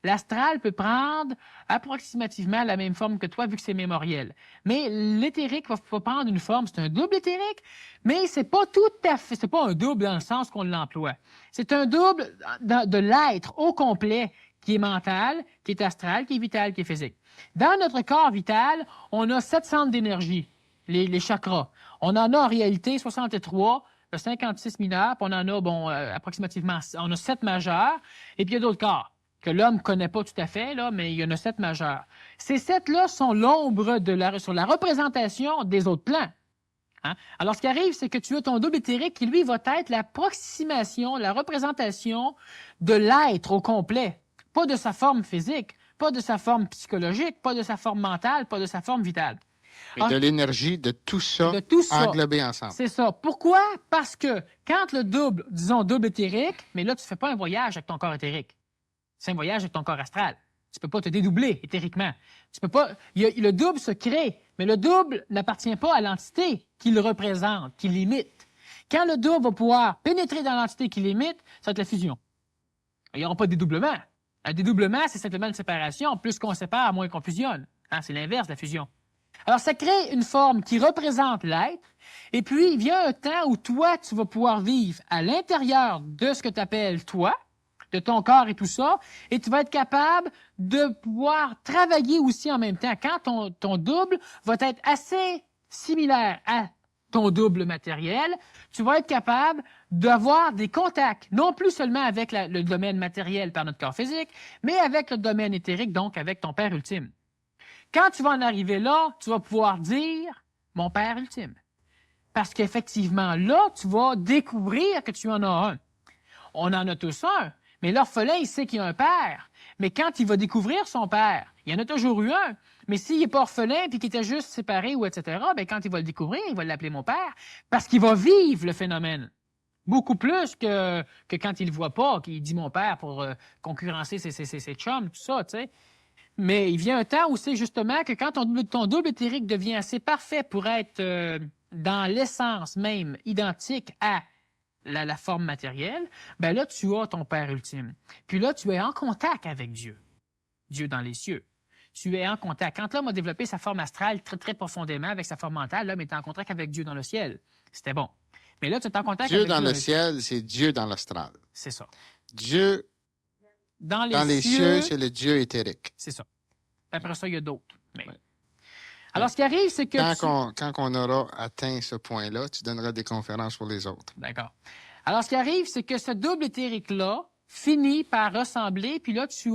L'astral peut prendre approximativement la même forme que toi, vu que c'est mémoriel. Mais l'éthérique va prendre une forme, c'est un double éthérique, mais c'est pas tout à fait, c'est pas un double dans le sens qu'on l'emploie. C'est un double de l'être au complet, qui est mental, qui est astral, qui est vital, qui est physique. Dans notre corps vital, on a 7 centres d'énergie. les chakras. On en a en réalité 63, 56 mineurs, puis on en a, approximativement, on a 7 majeurs, et puis il y a d'autres corps que l'homme ne connaît pas tout à fait, là, mais il y en a 7 majeurs. Ces 7-là sont l'ombre sur la représentation des autres plans. Hein? Alors, ce qui arrive, c'est que tu as ton double éthérique qui, lui, va être l'approximation, la représentation de l'être au complet. Pas de sa forme physique, pas de sa forme psychologique, pas de sa forme mentale, pas de sa forme vitale. Mais de l'énergie de tout ça englobé ensemble. C'est ça. Pourquoi? Parce que quand le double, disons double éthérique, mais là, tu ne fais pas un voyage avec ton corps éthérique. C'est un voyage avec ton corps astral. Tu ne peux pas te dédoubler éthériquement. Tu peux pas. Le double se crée, mais le double n'appartient pas à l'entité qui le représente, qui l'imite. Quand le double va pouvoir pénétrer dans l'entité qui l'imite, ça va être la fusion. Il n'y aura pas de dédoublement. Un dédoublement, c'est simplement une séparation. Plus qu'on sépare, moins qu'on fusionne. Hein, c'est l'inverse de la fusion. Alors, ça crée une forme qui représente l'être, et puis il vient un temps où toi, tu vas pouvoir vivre à l'intérieur de ce que tu appelles toi, de ton corps et tout ça, et tu vas être capable de pouvoir travailler aussi en même temps. Quand ton double va être assez similaire à ton double matériel, tu vas être capable d'avoir des contacts, non plus seulement avec le domaine matériel par notre corps physique, mais avec le domaine éthérique, donc avec ton Père ultime. Quand tu vas en arriver là, tu vas pouvoir dire « mon Père ultime ». Parce qu'effectivement, là, tu vas découvrir que tu en as un. On en a tous un, mais l'orphelin, il sait qu'il y a un père. Mais quand il va découvrir son père, il y en a toujours eu un. Mais s'il n'est pas orphelin puis qu'il était juste séparé ou etc., bien, quand il va le découvrir, il va l'appeler mon père parce qu'il va vivre le phénomène. Beaucoup plus que quand il ne le voit pas, qu'il dit mon père pour concurrencer ses chums, tout ça, tu sais. Mais il vient un temps où c'est justement que quand ton double éthérique devient assez parfait pour être dans l'essence même identique à la forme matérielle, ben là, tu as ton Père ultime. Puis là, tu es en contact avec Dieu. Dieu dans les cieux. Tu es en contact. Quand l'homme a développé sa forme astrale très, très profondément avec sa forme mentale, l'homme était en contact avec Dieu dans le ciel. C'était bon. Mais là, tu es en contact Dieu avec dans Dieu. Le ciel, c'est Dieu dans l'astral. C'est ça. Dieu dans les cieux, c'est le Dieu éthérique. C'est ça. Après ça, il y a d'autres. Mais... Ouais. Alors, ce qui arrive, c'est que... Quand on aura atteint ce point-là, tu donneras des conférences pour les autres. D'accord. Alors, ce qui arrive, c'est que ce double éthérique-là finit par ressembler, puis là, tu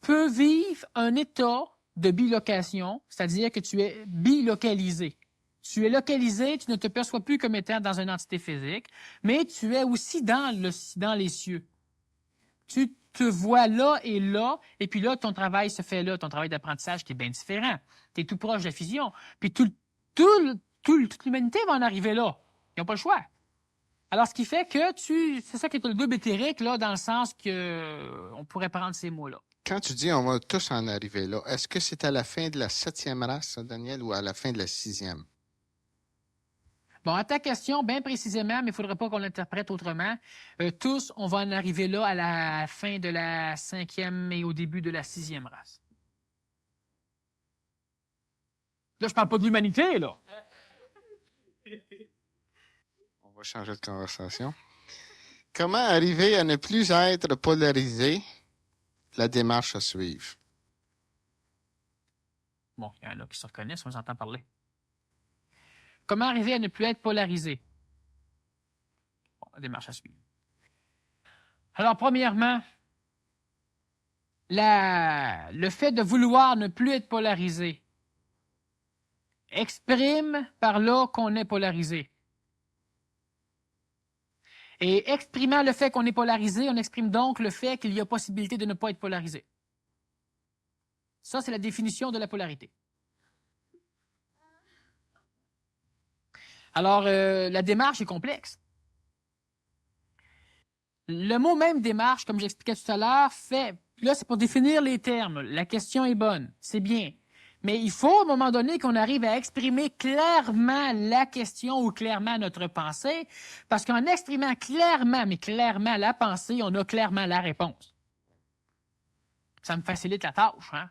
peux vivre un état de bilocation, c'est-à-dire que tu es bilocalisé. Tu es localisé, tu ne te perçois plus comme étant dans une entité physique, mais tu es aussi dans les cieux. Tu te vois là, et puis là, ton travail se fait là, ton travail d'apprentissage qui est bien différent. Tu es tout proche de la fusion. Puis toute l'humanité va en arriver là. Ils n'ont pas le choix. Alors, ce qui fait que c'est ça qui est le double éthérique, là, dans le sens que on pourrait prendre ces mots-là. Quand tu dis on va tous en arriver là, est-ce que c'est à la fin de la 7e race, Daniel, ou à la fin de la 6e? Bon, à ta question, bien précisément, mais il ne faudrait pas qu'on l'interprète autrement. Tous, on va en arriver là à la fin de la 5e et au début de la 6e race. Là, je parle pas de l'humanité, là. On va changer de conversation. Comment arriver à ne plus être polarisé? La démarche à suivre. Bon, il y en a qui se reconnaissent, on les entend parler. Comment arriver à ne plus être polarisé? Bon, la démarche à suivre. Alors, premièrement, le fait de vouloir ne plus être polarisé exprime par là qu'on est polarisé. Et exprimant le fait qu'on est polarisé, on exprime donc le fait qu'il y a possibilité de ne pas être polarisé. Ça, c'est la définition de la polarité. Alors, la démarche est complexe. Le mot même démarche, comme j'expliquais tout à l'heure, là, c'est pour définir les termes. La question est bonne, c'est bien. Mais il faut, à un moment donné, qu'on arrive à exprimer clairement la question ou clairement notre pensée, parce qu'en exprimant clairement, mais clairement la pensée, on a clairement la réponse. Ça me facilite la tâche, hein?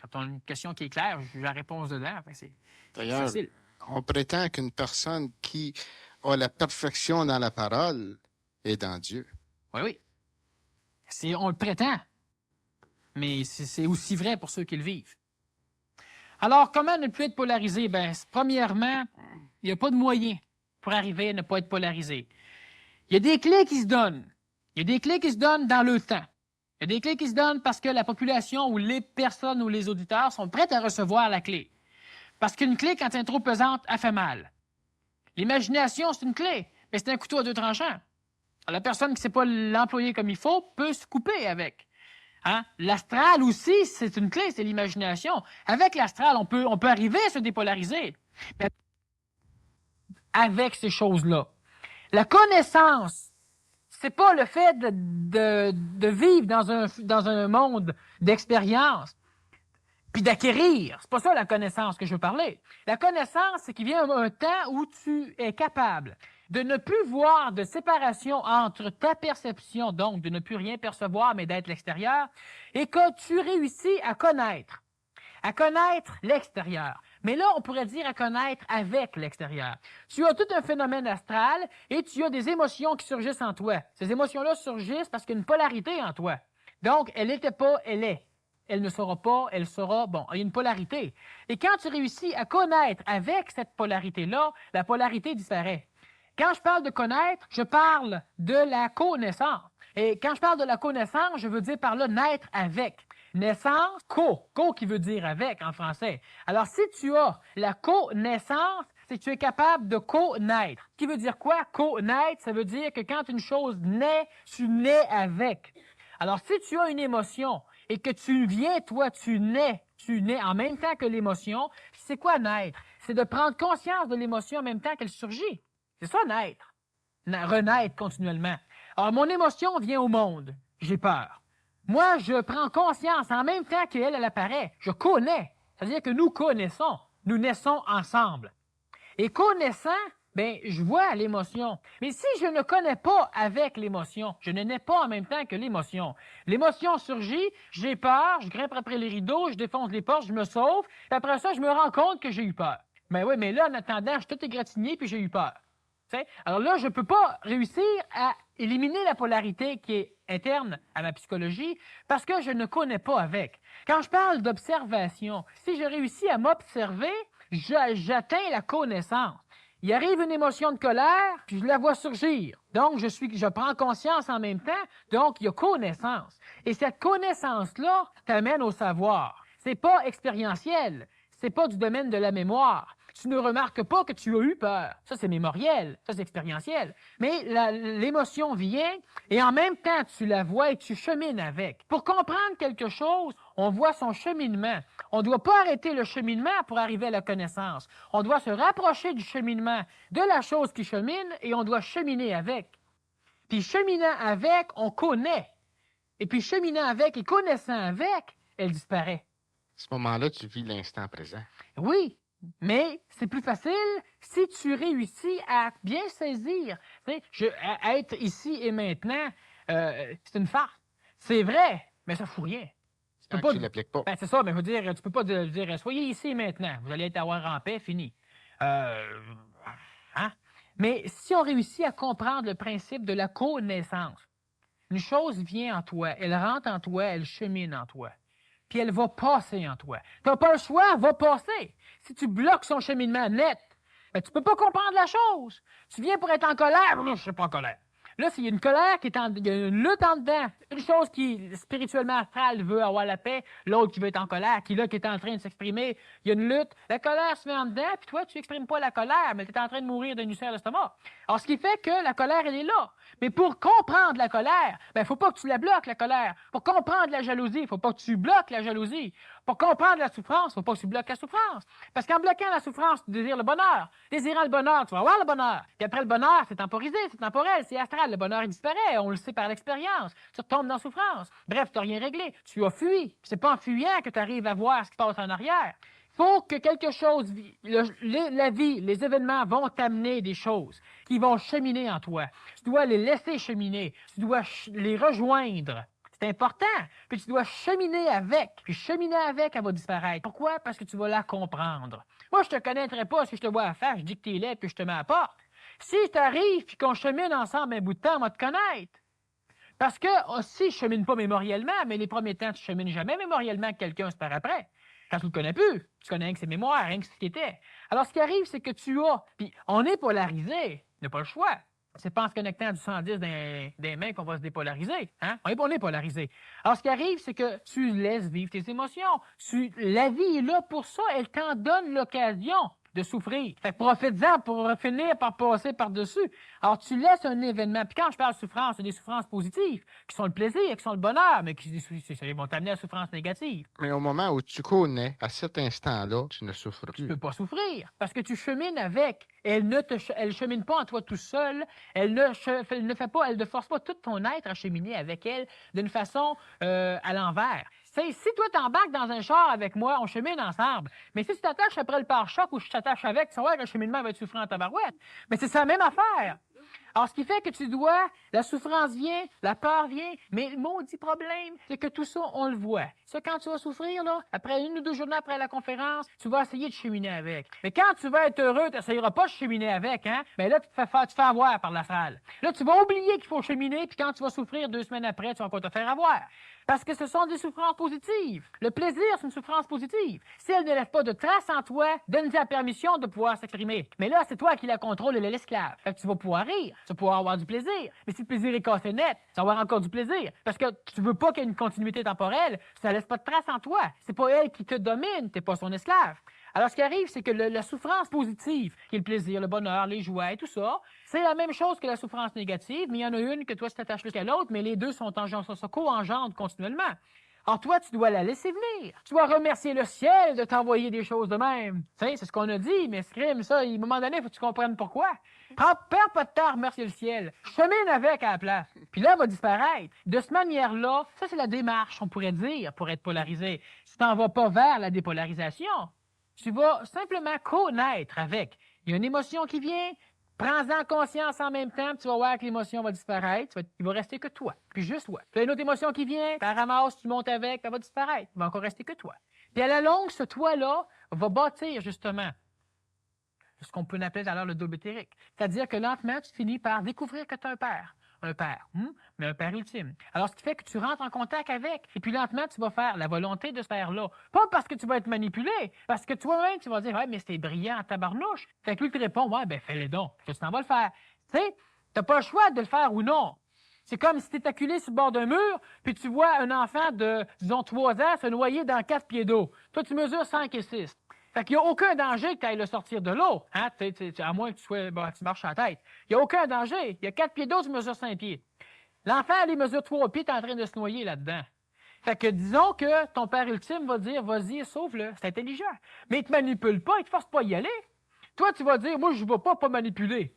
Quand on a une question qui est claire, j'ai la réponse dedans. Enfin, c'est facile. On prétend qu'une personne qui a la perfection dans la parole est dans Dieu. Oui, oui. On le prétend. Mais c'est aussi vrai pour ceux qui le vivent. Alors, comment ne plus être polarisé? Ben, premièrement, il n'y a pas de moyen pour arriver à ne pas être polarisé. Il y a des clés qui se donnent. Il y a des clés qui se donnent dans le temps. Il y a des clés qui se donnent parce que la population ou les personnes ou les auditeurs sont prêts à recevoir la clé. Parce qu'une clé, quand elle est trop pesante, elle fait mal. L'imagination, c'est une clé, mais c'est un couteau à deux tranchants. Alors, la personne qui ne sait pas l'employer comme il faut peut se couper avec. Hein? L'astral aussi, c'est une clé, c'est l'imagination. Avec l'astral, on peut arriver à se dépolariser. Mais avec ces choses-là. La connaissance, c'est pas le fait de vivre dans un monde d'expérience puis d'acquérir. C'est pas ça la connaissance que je veux parler. La connaissance, c'est qu'il vient un temps où tu es capable de ne plus voir de séparation entre ta perception, donc de ne plus rien percevoir, mais d'être l'extérieur, et que tu réussis à connaître l'extérieur. Mais là, on pourrait dire à connaître avec l'extérieur. Tu as tout un phénomène astral et tu as des émotions qui surgissent en toi. Ces émotions-là surgissent parce qu'il y a une polarité en toi. Donc, elle n'était pas, elle est. Elle ne sera pas, elle sera, bon, il y a une polarité. Et quand tu réussis à connaître avec cette polarité-là, la polarité disparaît. Quand je parle de connaître, je parle de la connaissance. Et quand je parle de la connaissance, je veux dire par là naître avec. Naissance, co qui veut dire avec en français. Alors, si tu as la connaissance, c'est que tu es capable de connaître. Qui veut dire quoi? Connaître, ça veut dire que quand une chose naît, tu nais avec. Alors, si tu as une émotion et que tu viens, toi, tu nais en même temps que l'émotion, c'est quoi naître? C'est de prendre conscience de l'émotion en même temps qu'elle surgit. C'est ça, naître. Renaître continuellement. Alors, mon émotion vient au monde. J'ai peur. Moi, je prends conscience en même temps qu'elle, elle apparaît. Je connais. C'est-à-dire que nous connaissons. Nous naissons ensemble. Et connaissant, ben, je vois l'émotion. Mais si je ne connais pas avec l'émotion, je ne nais pas en même temps que l'émotion. L'émotion surgit, j'ai peur, je grimpe après les rideaux, je défonce les portes, je me sauve, et après ça, je me rends compte que j'ai eu peur. Mais oui, mais là, en attendant, je suis tout égratigné, puis j'ai eu peur. T'sais? Alors là, je ne peux pas réussir à éliminer la polarité qui est interne à ma psychologie parce que je ne connais pas avec. Quand je parle d'observation, si je réussis à m'observer, j'atteins la connaissance. Il arrive une émotion de colère, puis je la vois surgir. Donc, je prends conscience en même temps, donc il y a connaissance. Et cette connaissance-là t'amène au savoir. C'est pas expérientiel, c'est pas du domaine de la mémoire. Tu ne remarques pas que tu as eu peur. Ça, c'est mémoriel, ça, c'est expérientiel. Mais l'émotion vient et en même temps, tu la vois et tu chemines avec. Pour comprendre quelque chose, on voit son cheminement. On ne doit pas arrêter le cheminement pour arriver à la connaissance. On doit se rapprocher du cheminement de la chose qui chemine et on doit cheminer avec. Puis cheminant avec, on connaît. Et puis cheminant avec et connaissant avec, elle disparaît. À ce moment-là, tu vis l'instant présent. Oui, mais c'est plus facile si tu réussis à bien saisir. À être ici et maintenant, c'est une farce. C'est vrai, mais ça ne fout rien. Tu ne l'appliques pas. Ben, c'est ça, mais je veux dire, tu peux pas dire soyez ici et maintenant, vous allez être avoir en paix, fini. Hein? Mais si on réussit à comprendre le principe de la connaissance, une chose vient en toi, elle rentre en toi, elle chemine en toi. Puis elle va passer en toi. Tu n'as pas le choix, elle va passer. Si tu bloques son cheminement net, ben, tu ne peux pas comprendre la chose. Tu viens pour être en colère, non, je ne suis pas en colère. Là, s'il y a une colère, il y a une lutte en dedans, une chose qui, spirituellement astrale, veut avoir la paix, l'autre qui veut être en colère, qui est en train de s'exprimer, il y a une lutte, la colère se met en dedans, puis toi, tu n'exprimes pas la colère, mais tu es en train de mourir d'un ulcère d'estomac. Alors, ce qui fait que la colère, elle est là. Mais pour comprendre la colère, ben, faut pas que tu la bloques, la colère. Pour comprendre la jalousie, faut pas que tu bloques la jalousie. Pour comprendre la souffrance, faut pas que tu bloques la souffrance. Parce qu'en bloquant la souffrance, tu désires le bonheur. Désirant le bonheur, tu vas avoir le bonheur. Puis après le bonheur, c'est temporisé, c'est temporel, c'est astral. Le bonheur, il disparaît. On le sait par l'expérience. Tu retombes dans la souffrance. Bref, tu n'as rien réglé. Tu as fui. C'est pas en fuyant que tu arrives à voir ce qui passe en arrière. Il faut que quelque chose, la vie, les événements vont t'amener des choses qui vont cheminer en toi. Tu dois les laisser cheminer. Tu dois les rejoindre. C'est important. Puis tu dois cheminer avec. Puis cheminer avec, elle va disparaître. Pourquoi? Parce que tu vas la comprendre. Moi, je te connaîtrais pas si je te vois à face, je dis que t'es laid, puis je te mets à la porte. Si tu arrives puis qu'on chemine ensemble un bout de temps, on va te connaître. Parce que si je chemine pas mémoriellement, mais les premiers temps, tu chemines jamais mémoriellement que quelqu'un, c'est par après. Quand tu le connais plus, tu connais rien que ses mémoires, rien que ce qu'il était. Alors, ce qui arrive, c'est que tu as, puis on est polarisé, on n'a pas le choix. C'est pas en se connectant du 110 des mains qu'on va se dépolariser. Hein? On est polarisé. Alors, ce qui arrive, c'est que tu laisses vivre tes émotions. La vie est là pour ça. Elle t'en donne l'occasion de souffrir. Fait que profite-en pour finir par passer par-dessus. Alors, tu laisses un événement. Puis quand je parle de souffrance, c'est des souffrances positives, qui sont le plaisir, qui sont le bonheur, mais qui vont t'amener à la souffrance négative. Mais au moment où tu connais, à cet instant-là, tu ne souffres plus. Tu peux pas souffrir, parce que tu chemines avec. Elle chemine pas en toi tout seul. Elle ne force pas tout ton être à cheminer avec elle d'une façon à l'envers. Si toi, t'embarques dans un char avec moi, on chemine ensemble. Mais si tu t'attaches après le pare-choc ou je t'attache avec, tu vas voir que le cheminement va être souffrant en tabarouette. Mais c'est la même affaire. Alors, ce qui fait que la souffrance vient, la peur vient, mais le maudit problème, c'est que tout ça, on le voit. Ça, quand tu vas souffrir, là, après 1 ou 2 journées après la conférence, tu vas essayer de cheminer avec. Mais quand tu vas être heureux, tu n'essayeras pas de cheminer avec, hein? Mais là, tu te fais avoir par la salle. Là, tu vas oublier qu'il faut cheminer, puis quand tu vas souffrir 2 semaines après, tu vas encore te faire avoir. Parce que ce sont des souffrances positives. Le plaisir, c'est une souffrance positive. Si elle ne laisse pas de traces en toi, donne-lui la permission de pouvoir s'exprimer. Mais là, c'est toi qui la contrôle et l'esclave. Fait que tu vas pouvoir rire, tu vas pouvoir avoir du plaisir. Mais si le plaisir est cassé net, tu vas avoir encore du plaisir. Parce que tu veux pas qu'il y ait une continuité temporelle, ça laisse pas de traces en toi. C'est pas elle qui te domine, t'es pas son esclave. Alors, ce qui arrive, c'est que la souffrance positive, qui est le plaisir, le bonheur, les joies et tout ça, c'est la même chose que la souffrance négative, mais il y en a une que toi, tu t'attaches plus qu'à l'autre, mais les deux sont co-engendrent continuellement. Alors, toi, tu dois la laisser venir. Tu dois remercier le ciel de t'envoyer des choses de même. Tu sais, c'est ce qu'on a dit, mais crime, ça, à un moment donné, il faut que tu comprennes pourquoi. Perds pas de temps à remercier le ciel. Chemine avec à la place. Puis là, elle va disparaître. De cette manière-là, ça, c'est la démarche, on pourrait dire, pour être polarisé. Tu t'en vas pas vers la dépolarisation. Tu vas simplement connaître avec. Il y a une émotion qui vient, prends-en conscience en même temps, puis tu vas voir que l'émotion va disparaître, il va rester que toi, puis juste toi. Puis il y a une autre émotion qui vient, tu la ramasses, tu montes avec, elle va disparaître, il va encore rester que toi. Puis à la longue, ce toi-là va bâtir justement ce qu'on peut appeler alors le double éthérique. C'est-à-dire que lentement, tu finis par découvrir que tu as un père. Mais un père ultime. Alors, ce qui fait que tu rentres en contact avec, et puis lentement, tu vas faire la volonté de ce père-là. Pas parce que tu vas être manipulé, parce que toi-même, tu vas dire, ouais, mais c'était brillant, tabarnouche. Fait que lui, te répond, ouais, ben, fais-le donc. Que tu t'en vas le faire. Tu sais, t'as pas le choix de le faire ou non. C'est comme si tu es acculé sur le bord d'un mur, puis tu vois un enfant de, disons, 3 ans se noyer dans 4 pieds d'eau. Toi, tu mesures 5 et 6. Fait qu'il n'y a aucun danger que tu ailles le sortir de l'eau, hein? À moins que tu marches à la tête. Il n'y a aucun danger. Il y a 4 pieds d'eau, tu mesures 5 pieds. L'enfant, il mesure 3 pieds, tu es en train de se noyer là-dedans. Fait que disons que ton père ultime va dire, vas-y, sauve-le. C'est intelligent. Mais il te manipule pas, il te force pas à y aller. Toi, tu vas dire, moi, je ne vais pas manipuler.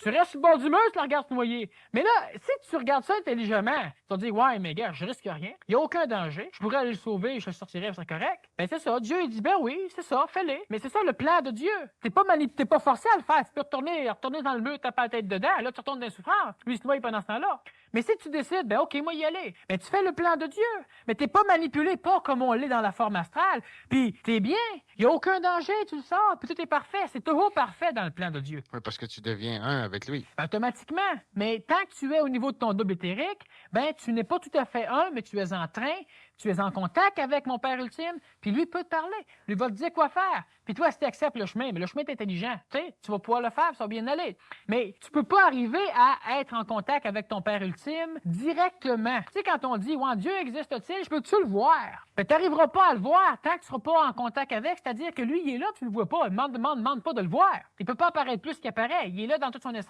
Tu restes sur le bord du mur, tu la regardes se noyer. Mais là, si tu regardes ça intelligemment, tu vas dire, ouais, mais gars, je risque rien. Il n'y a aucun danger. Je pourrais aller le sauver, je le sortirais, c'est correct. Ben, c'est ça. Dieu, il dit, ben oui, c'est ça, fais-le. Mais c'est ça le plan de Dieu. T'es pas forcé à le faire. Tu peux retourner dans le mur, taper la tête dedans. Là, tu retournes dans la souffrance. Lui, il se noie pendant ce temps-là. Mais si tu décides, ben, OK, moi, y aller. Ben, tu fais le plan de Dieu. Mais t'es pas manipulé, pas comme on l'est dans la forme astrale. Puis, t'es bien. Il n'y a aucun danger, tu le sors. Puis tout est parfait. C'est toujours parfait dans le plan de Dieu. Oui, parce que tu deviens un avec lui. Ben, automatiquement. Mais tant que tu es au niveau de ton double éthérique, ben, tu n'es pas tout à fait un, mais tu es en train, tu es en contact avec mon Père ultime, puis lui peut te parler. Lui va te dire quoi faire. Puis toi, si tu acceptes le chemin, mais le chemin est intelligent, tu vas pouvoir le faire, ça va bien aller. Mais tu peux pas arriver à être en contact avec ton Père ultime directement. Tu sais, quand on dit, ouais, Dieu existe-t-il, je peux-tu le voir? Ben, tu n'arriveras pas à le voir tant que tu seras pas en contact avec, c'est-à-dire que lui, il est là, tu le vois pas. Demande pas de le voir. Il peut pas apparaître plus qu'il apparaît. Il est là dans toute son essence.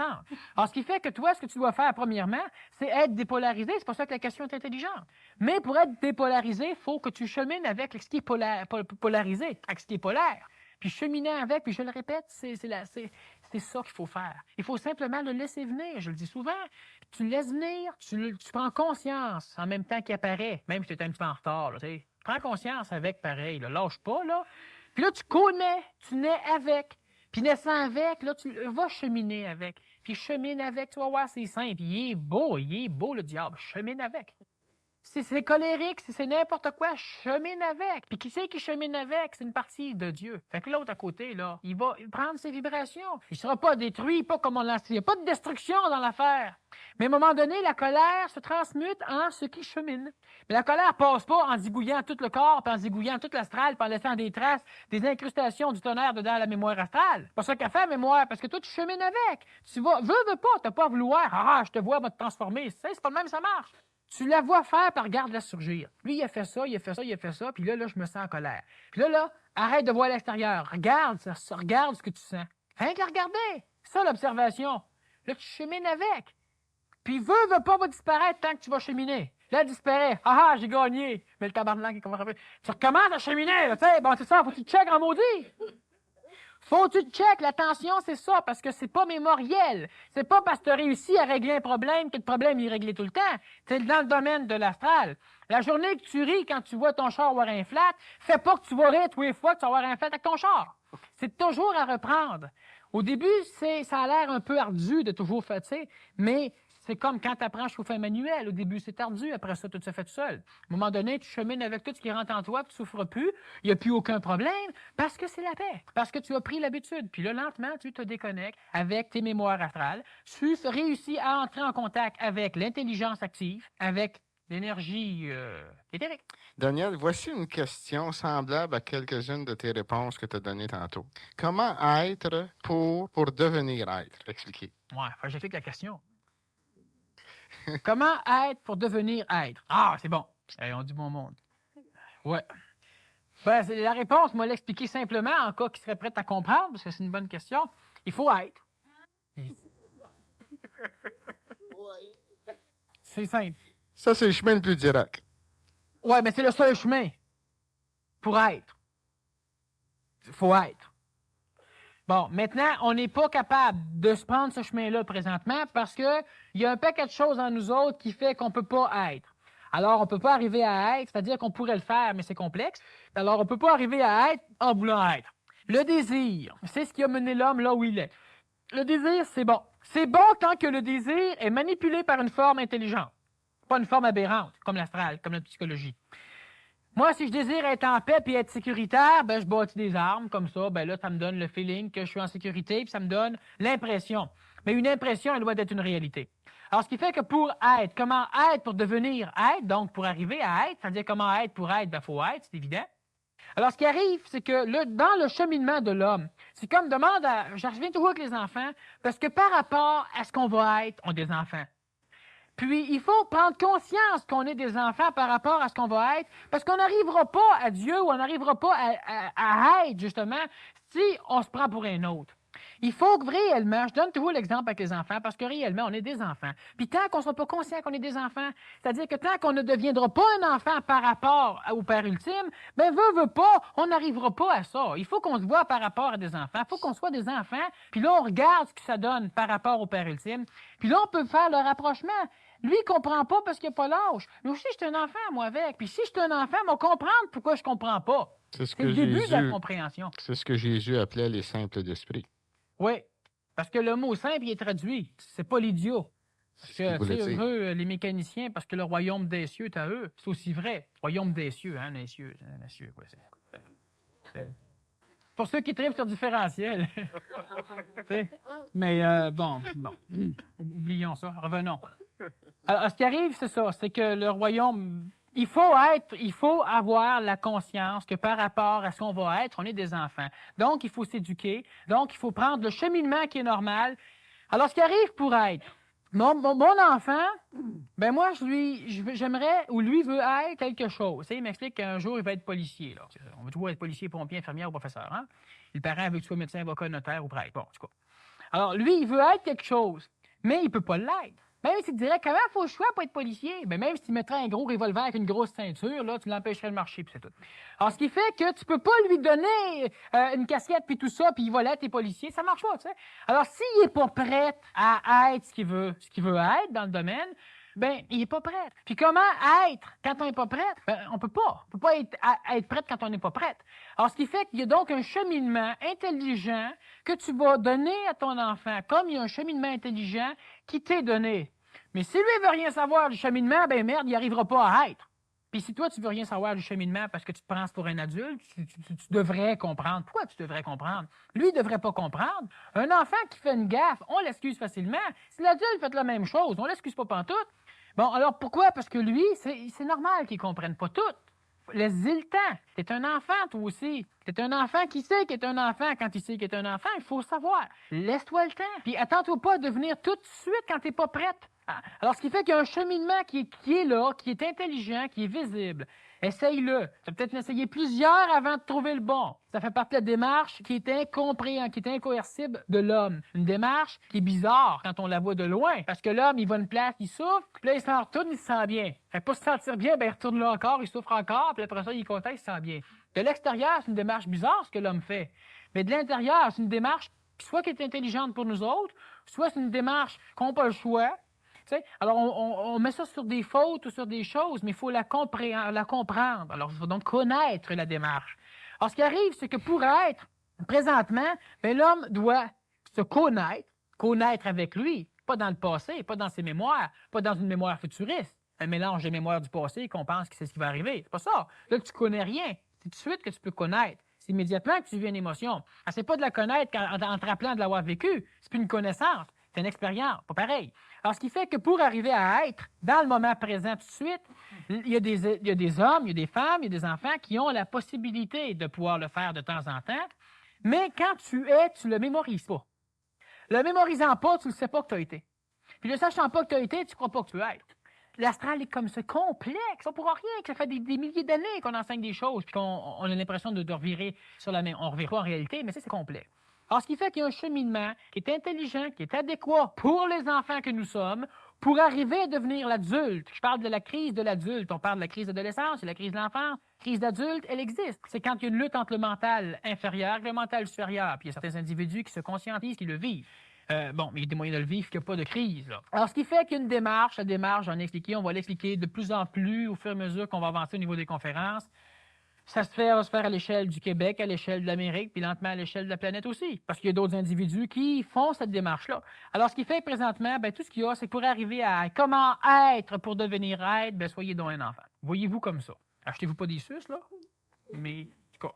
Alors, ce qui fait que toi, ce que tu dois faire, premièrement, c'est être dépolarisé. C'est pour ça que la question est intelligente. Mais pour être dépolarisé, il faut que tu chemines avec ce qui est polarisé, avec ce qui est polaire. Puis cheminer avec, puis je le répète, c'est ça qu'il faut faire. Il faut simplement le laisser venir. Je le dis souvent. Tu le laisses venir, tu prends conscience en même temps qu'il apparaît, même si tu es un petit peu en retard. Là, prends conscience avec pareil. Là, lâche pas. Là. Puis là, tu connais, tu nais avec. Puis naissant avec, là, tu vas cheminer avec. Puis chemine avec, tu vas voir, c'est simple. Il est beau le diable. Chemine avec. Si c'est colérique, si c'est n'importe quoi, chemine avec. Puis qui c'est qui chemine avec? C'est une partie de Dieu. Fait que l'autre à côté, là, il va prendre ses vibrations. Il sera pas détruit, pas comme on l'a. Il n'y a pas de destruction dans l'affaire. Mais à un moment donné, la colère se transmute en ce qui chemine. Mais la colère passe pas en zigouillant tout le corps, puis en zigouillant toute l'astral, puis en laissant des traces, des incrustations du tonnerre dedans la mémoire astrale. C'est pas ça qu'elle fait, la mémoire, parce que toi, tu chemines avec. Tu vas, veux pas, t'as pas à vouloir, je te vois, va te transformer. C'est pas le même, ça marche. Tu la vois faire, puis regarde-la surgir. Lui, il a fait ça, il a fait ça, il a fait ça, puis là, je me sens en colère. Puis là, arrête de voir à l'extérieur. Regarde ça, regarde ce que tu sens. Rien qu'à regarder. C'est ça, l'observation. Là, tu chemines avec. Puis veut pas va disparaître tant que tu vas cheminer. Là, elle disparaît. J'ai gagné. Mais le tabarnak, il commence à faire. Tu recommences à cheminer, tu sais. Bon, c'est ça, faut que tu te checkes en maudit. Faut que tu te checkes. L'attention, c'est ça, parce que c'est pas mémoriel. C'est pas parce que tu as réussi à régler un problème que le problème est réglé tout le temps. C'est dans le domaine de l'astral. La journée que tu ris quand tu vois ton char avoir un flat, fais pas que tu vas rire tous les fois que tu vas avoir un flat avec ton char. C'est toujours à reprendre. Au début, ça a l'air un peu ardu de toujours faire, tu sais, mais c'est comme quand tu apprends à chauffer un manuel. Au début, c'est ardu. Après ça, tout se fait tout seul. À un moment donné, tu chemines avec tout ce qui rentre en toi, tu ne souffres plus. Il n'y a plus aucun problème parce que c'est la paix. Parce que tu as pris l'habitude. Puis là, lentement, tu te déconnectes avec tes mémoires astrales. Tu réussis à entrer en contact avec l'intelligence active, avec l'énergie éthérique. Daniel, voici une question semblable à quelques-unes de tes réponses que tu as données tantôt. Comment être pour devenir être? Expliquez. Ouais, j'explique la question. Comment être pour devenir être? C'est bon. On dit bon monde. Ouais. Ben, la réponse, moi, l'expliquer simplement, en cas qui serait prêt à comprendre, parce que c'est une bonne question. Il faut être. C'est simple. Ça, c'est le chemin le plus direct. Ouais, mais c'est le seul chemin pour être. Il faut être. Bon, maintenant, on n'est pas capable de se prendre ce chemin-là présentement parce que il y a un paquet de choses en nous autres qui fait qu'on ne peut pas être. Alors, on ne peut pas arriver à être, c'est-à-dire qu'on pourrait le faire, mais c'est complexe. Alors, on ne peut pas arriver à être en voulant être. Le désir, c'est ce qui a mené l'homme là où il est. Le désir, c'est bon. C'est bon tant que le désir est manipulé par une forme intelligente. Pas une forme aberrante, comme l'astral, comme la psychologie. Moi, si je désire être en paix et être sécuritaire, je bâtis des armes comme ça. Là, ça me donne le feeling que je suis en sécurité, puis ça me donne l'impression. Mais une impression, elle doit être une réalité. Alors, ce qui fait que pour être, comment être pour devenir être, donc pour arriver à être, c'est-à-dire comment être pour être, faut être, c'est évident. Alors, ce qui arrive, c'est que dans le cheminement de l'homme, c'est comme je reviens toujours avec les enfants, parce que par rapport à ce qu'on va être, on est des enfants. Puis, il faut prendre conscience qu'on est des enfants par rapport à ce qu'on va être, parce qu'on n'arrivera pas à Dieu ou on n'arrivera pas à être, justement, si on se prend pour un autre. Il faut que réellement, je donne toujours l'exemple avec les enfants, parce que réellement, on est des enfants. Puis tant qu'on ne sera pas conscient qu'on est des enfants, c'est-à-dire que tant qu'on ne deviendra pas un enfant par rapport au Père ultime, veut pas, on n'arrivera pas à ça. Il faut qu'on se voit par rapport à des enfants. Il faut qu'on soit des enfants, puis là, on regarde ce que ça donne par rapport au Père ultime. Puis là, on peut faire le rapprochement. Lui, il comprend pas parce qu'il n'a pas l'âge. Mais aussi, je suis un enfant, moi, avec. Puis si je suis un enfant, il va comprendre pourquoi je comprends pas. C'est le début de la compréhension. C'est ce que Jésus appelait les simples d'esprit. Oui, parce que le mot simple, il est traduit. C'est pas l'idiot. Parce que, tu sais, eux, les mécaniciens, parce que le royaume des cieux est à eux. C'est aussi vrai. Royaume des cieux, hein, les cieux. Quoi, pour ceux qui triment sur différentiel. Mais bon, oublions ça. Revenons. Alors, ce qui arrive, c'est ça. C'est que le royaume... Il faut avoir la conscience que par rapport à ce qu'on va être, on est des enfants. Donc, il faut s'éduquer. Donc, il faut prendre le cheminement qui est normal. Alors, ce qui arrive pour être... Mon enfant, moi, j'aimerais, ou lui veut être quelque chose. Tu sais, il m'explique qu'un jour, il va être policier. Là. On veut toujours être policier, pompier, infirmière ou professeur. Hein? Le parent veut que tu sois médecin, avocat, notaire ou prêtre. Bon, en tout cas. Alors, lui, il veut être quelque chose, mais il ne peut pas l'être. Même s'il te dirait, comment faut le choix pour être policier? Même si tu mettrais un gros revolver avec une grosse ceinture, là, tu l'empêcherais de marcher, puis c'est tout. Alors, ce qui fait que tu peux pas lui donner une casquette, puis tout ça, puis il va l'être, t'es policier, ça marche pas, tu sais. Alors, s'il est pas prêt à être ce qu'il veut être dans le domaine, il est pas prêt. Puis comment être quand on n'est pas prêt? On peut pas. On peut pas être prêt quand on n'est pas prêt. Alors, ce qui fait qu'il y a donc un cheminement intelligent que tu vas donner à ton enfant, comme il y a un cheminement intelligent qui t'est donné. Mais si lui ne veut rien savoir du cheminement, ben merde, il n'y arrivera pas à être. Puis si toi, tu veux rien savoir du cheminement parce que tu te prends pour un adulte, tu devrais comprendre. Pourquoi tu devrais comprendre? Lui, il ne devrait pas comprendre. Un enfant qui fait une gaffe, on l'excuse facilement. Si l'adulte fait la même chose, on l'excuse pas pantoute. Bon, alors pourquoi? Parce que lui, c'est normal qu'il ne comprenne pas tout. Laisse-y le temps. T'es un enfant, toi aussi. T'es un enfant qui sait qu'il est un enfant. Quand il sait qu'il est un enfant, il faut savoir. Laisse-toi le temps. Puis attends-toi pas à devenir tout de suite quand t'es pas prête. Alors, ce qui fait qu'il y a un cheminement qui est là, qui est intelligent, qui est visible. Essaye-le. Tu vas peut-être l'essayer plusieurs avant de trouver le bon. Ça fait partie de la démarche qui est incompréhensible, qui est incoercible de l'homme. Une démarche qui est bizarre quand on la voit de loin. Parce que l'homme, il va une place, il souffre, puis là, il s'en retourne, il se sent bien. Fait que pour se sentir bien, ben, il retourne là encore, il souffre encore, puis après ça, il est content, il se sent bien. De l'extérieur, c'est une démarche bizarre, ce que l'homme fait. Mais de l'intérieur, c'est une démarche, soit qui est intelligente pour nous autres, soit c'est une démarche qu'on n'a pas le choix. T'sais? Alors, on met ça sur des fautes ou sur des choses, mais il faut la comprendre. Alors, il faut donc connaître la démarche. Alors, ce qui arrive, c'est que pour être, présentement, ben, l'homme doit se connaître avec lui, pas dans le passé, pas dans ses mémoires, pas dans une mémoire futuriste, un mélange de mémoires du passé qu'on pense que c'est ce qui va arriver. C'est pas ça. Là, tu connais rien. C'est tout de suite que tu peux connaître. C'est immédiatement que tu vis une émotion. C'est pas de la connaître en te rappelant de l'avoir vécu. C'est plus une connaissance. C'est une expérience, pas pareil. Alors, ce qui fait que pour arriver à être dans le moment présent tout de suite, il y a des hommes, il y a des femmes, il y a des enfants qui ont la possibilité de pouvoir le faire de temps en temps, mais quand tu es, tu le mémorises pas. Le mémorisant pas, tu ne sais pas que tu as été. Puis le sachant pas que tu as été, tu crois pas que tu es. L'astral est comme ce complexe, on pourra rien, que ça fait des milliers d'années qu'on enseigne des choses, puis qu'on a l'impression de revirer sur la main. On ne revire pas en réalité, mais c'est complexe. Alors, ce qui fait qu'il y a un cheminement qui est intelligent, qui est adéquat pour les enfants que nous sommes, pour arriver à devenir l'adulte. Je parle de la crise de l'adulte. On parle de la crise d'adolescence, c'est la crise de l'enfance. La crise d'adulte, elle existe. C'est quand il y a une lutte entre le mental inférieur et le mental supérieur. Puis il y a certains individus qui se conscientisent, qui le vivent. Mais il y a des moyens de le vivre, qu'il n'y a pas de crise. Là. Alors, ce qui fait qu'il y a une démarche, la démarche, j'en ai expliqué, on va l'expliquer de plus en plus au fur et à mesure qu'on va avancer au niveau des conférences. Ça va se faire à l'échelle du Québec, à l'échelle de l'Amérique, puis lentement à l'échelle de la planète aussi. Parce qu'il y a d'autres individus qui font cette démarche-là. Alors, ce qui fait présentement, tout ce qu'il y a, c'est pour arriver à comment être pour devenir être, soyez donc un enfant. Voyez-vous comme ça. Achetez-vous pas des suces, là, mais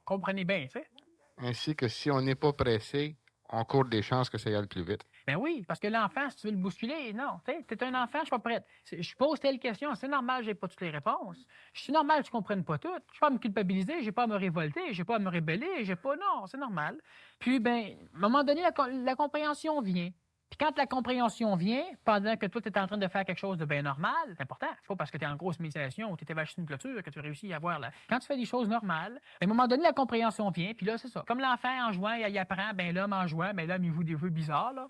comprenez bien, tu sais. Ainsi que si on n'est pas pressé, on court des chances que ça y aille plus vite. Ben oui, parce que l'enfant, si tu veux le bousculer, non. Tu sais, t'es un enfant, je suis pas prête. Je pose telle question, c'est normal, j'ai pas toutes les réponses. C'est normal que tu comprennes pas tout. Je n'ai pas à me culpabiliser, j'ai pas à me révolter, j'ai pas à me rébeller, j'ai pas. Non, c'est normal. Puis, à un moment donné, la compréhension vient. Puis quand la compréhension vient, pendant que toi, tu es en train de faire quelque chose de bien normal, c'est important. C'est pas parce que tu es en grosse méditation ou tu étais vaché une clôture que tu réussis à avoir là. Quand tu fais des choses normales, à un moment donné, la compréhension vient, puis là, c'est ça. Comme l'enfant en jouant, il apprend, l'homme en jouant, l'homme, il joue des jeux bizarres, là.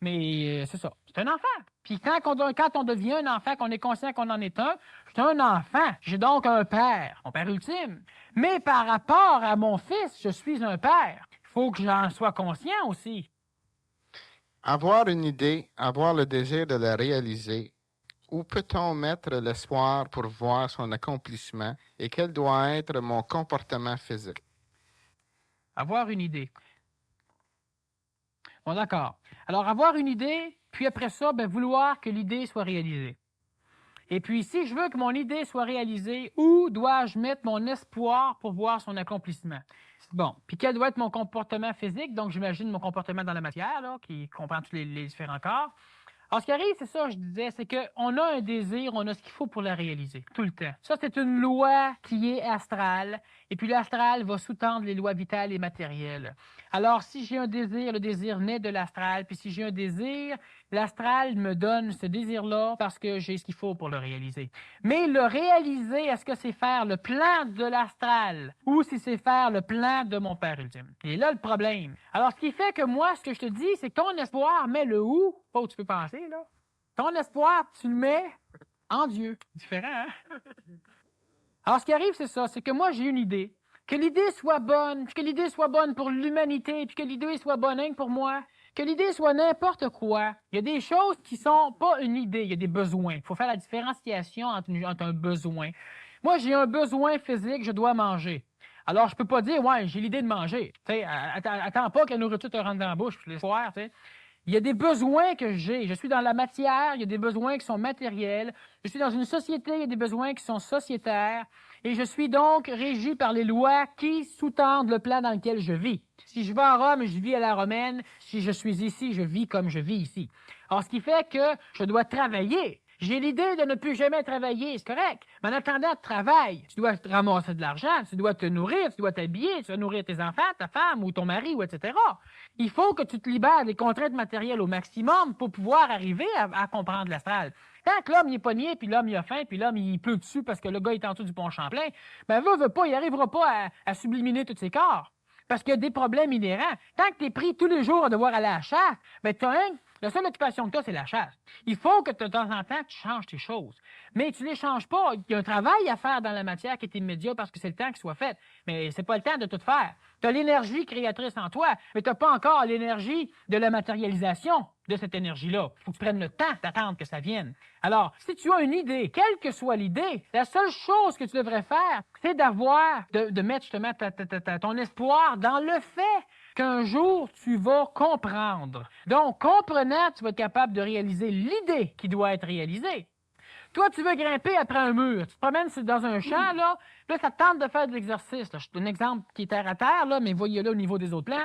Mais c'est ça. C'est un enfant. Puis quand on devient un enfant, qu'on est conscient qu'on en est un, je suis un enfant. J'ai donc un père, mon père ultime. Mais par rapport à mon fils, je suis un père. Il faut que j'en sois conscient aussi. Avoir une idée, avoir le désir de la réaliser, où peut-on mettre l'espoir pour voir son accomplissement et quel doit être mon comportement physique? Avoir une idée. Bon, d'accord. Alors, avoir une idée, puis après ça, vouloir que l'idée soit réalisée. Et puis, si je veux que mon idée soit réalisée, où dois-je mettre mon espoir pour voir son accomplissement? Bon. Puis, quel doit être mon comportement physique? Donc, j'imagine mon comportement dans la matière, là, qui comprend tous les différents corps. Alors, ce qui arrive, c'est ça, je disais, c'est qu'on a un désir, on a ce qu'il faut pour la réaliser, tout le temps. Ça, c'est une loi qui est astrale, et puis l'astral va sous-tendre les lois vitales et matérielles. Alors, si j'ai un désir, le désir naît de l'astral, puis si j'ai un désir, l'astral me donne ce désir-là parce que j'ai ce qu'il faut pour le réaliser. Mais le réaliser, est-ce que c'est faire le plan de l'astral ou si c'est faire le plan de mon Père ultime? Et là, le problème. Alors, ce qui fait que moi, ce que je te dis, c'est que ton espoir, mets-le où? Pas où tu peux penser, là. Ton espoir, tu le mets en Dieu. Différent, hein? Alors, ce qui arrive, c'est ça, c'est que moi, j'ai une idée. Que l'idée soit bonne, puis que l'idée soit bonne pour l'humanité, puis que l'idée soit bonne hein, pour moi, que l'idée soit n'importe quoi. Il y a des choses qui sont pas une idée, il y a des besoins. Il faut faire la différenciation entre un besoin. Moi, j'ai un besoin physique, je dois manger. Alors, je peux pas dire, ouais, j'ai l'idée de manger. Tu sais, attends pas que la nourriture te rentre dans la bouche, puis les soirs, tu sais. Il y a des besoins que j'ai. Je suis dans la matière, il y a des besoins qui sont matériels. Je suis dans une société, il y a des besoins qui sont sociétaires. Et je suis donc régi par les lois qui sous-tendent le plan dans lequel je vis. Si je vais à Rome, je vis à la romaine. Si je suis ici, je vis comme je vis ici. Alors, ce qui fait que je dois travailler. J'ai l'idée de ne plus jamais travailler, c'est correct. Mais en attendant, travaille. Tu dois te ramasser de l'argent, tu dois te nourrir, tu dois t'habiller, tu dois nourrir tes enfants, ta femme ou ton mari, ou etc. Il faut que tu te libères des contraintes matérielles au maximum pour pouvoir arriver à comprendre l'astral. Tant que l'homme il est pogné, puis l'homme il a faim, puis l'homme il pleut dessus parce que le gars est en dessous du pont Champlain, ben veut pas, il n'arrivera pas à subliminer tous ses corps. Parce qu'il y a des problèmes inhérents. Tant que tu es pris tous les jours à devoir aller à la chasse, ben la seule occupation que tu as, c'est la chasse. Il faut que de temps en temps, tu changes tes choses. Mais tu ne les changes pas. Il y a un travail à faire dans la matière qui est immédiat parce que c'est le temps qu'il soit fait. Mais c'est pas le temps de tout faire. Tu as l'énergie créatrice en toi, mais tu n'as pas encore l'énergie de la matérialisation de cette énergie-là. Il faut que tu prennes le temps d'attendre que ça vienne. Alors, si tu as une idée, quelle que soit l'idée, la seule chose que tu devrais faire, c'est de mettre justement ton espoir dans le fait qu'un jour, tu vas comprendre. Donc, comprenant, tu vas être capable de réaliser l'idée qui doit être réalisée. Toi, tu veux grimper après un mur. Tu te promènes dans un champ, là ça te tente de faire de l'exercice. Je te donne un exemple qui est terre à terre, là, mais voyez-le au niveau des autres plans.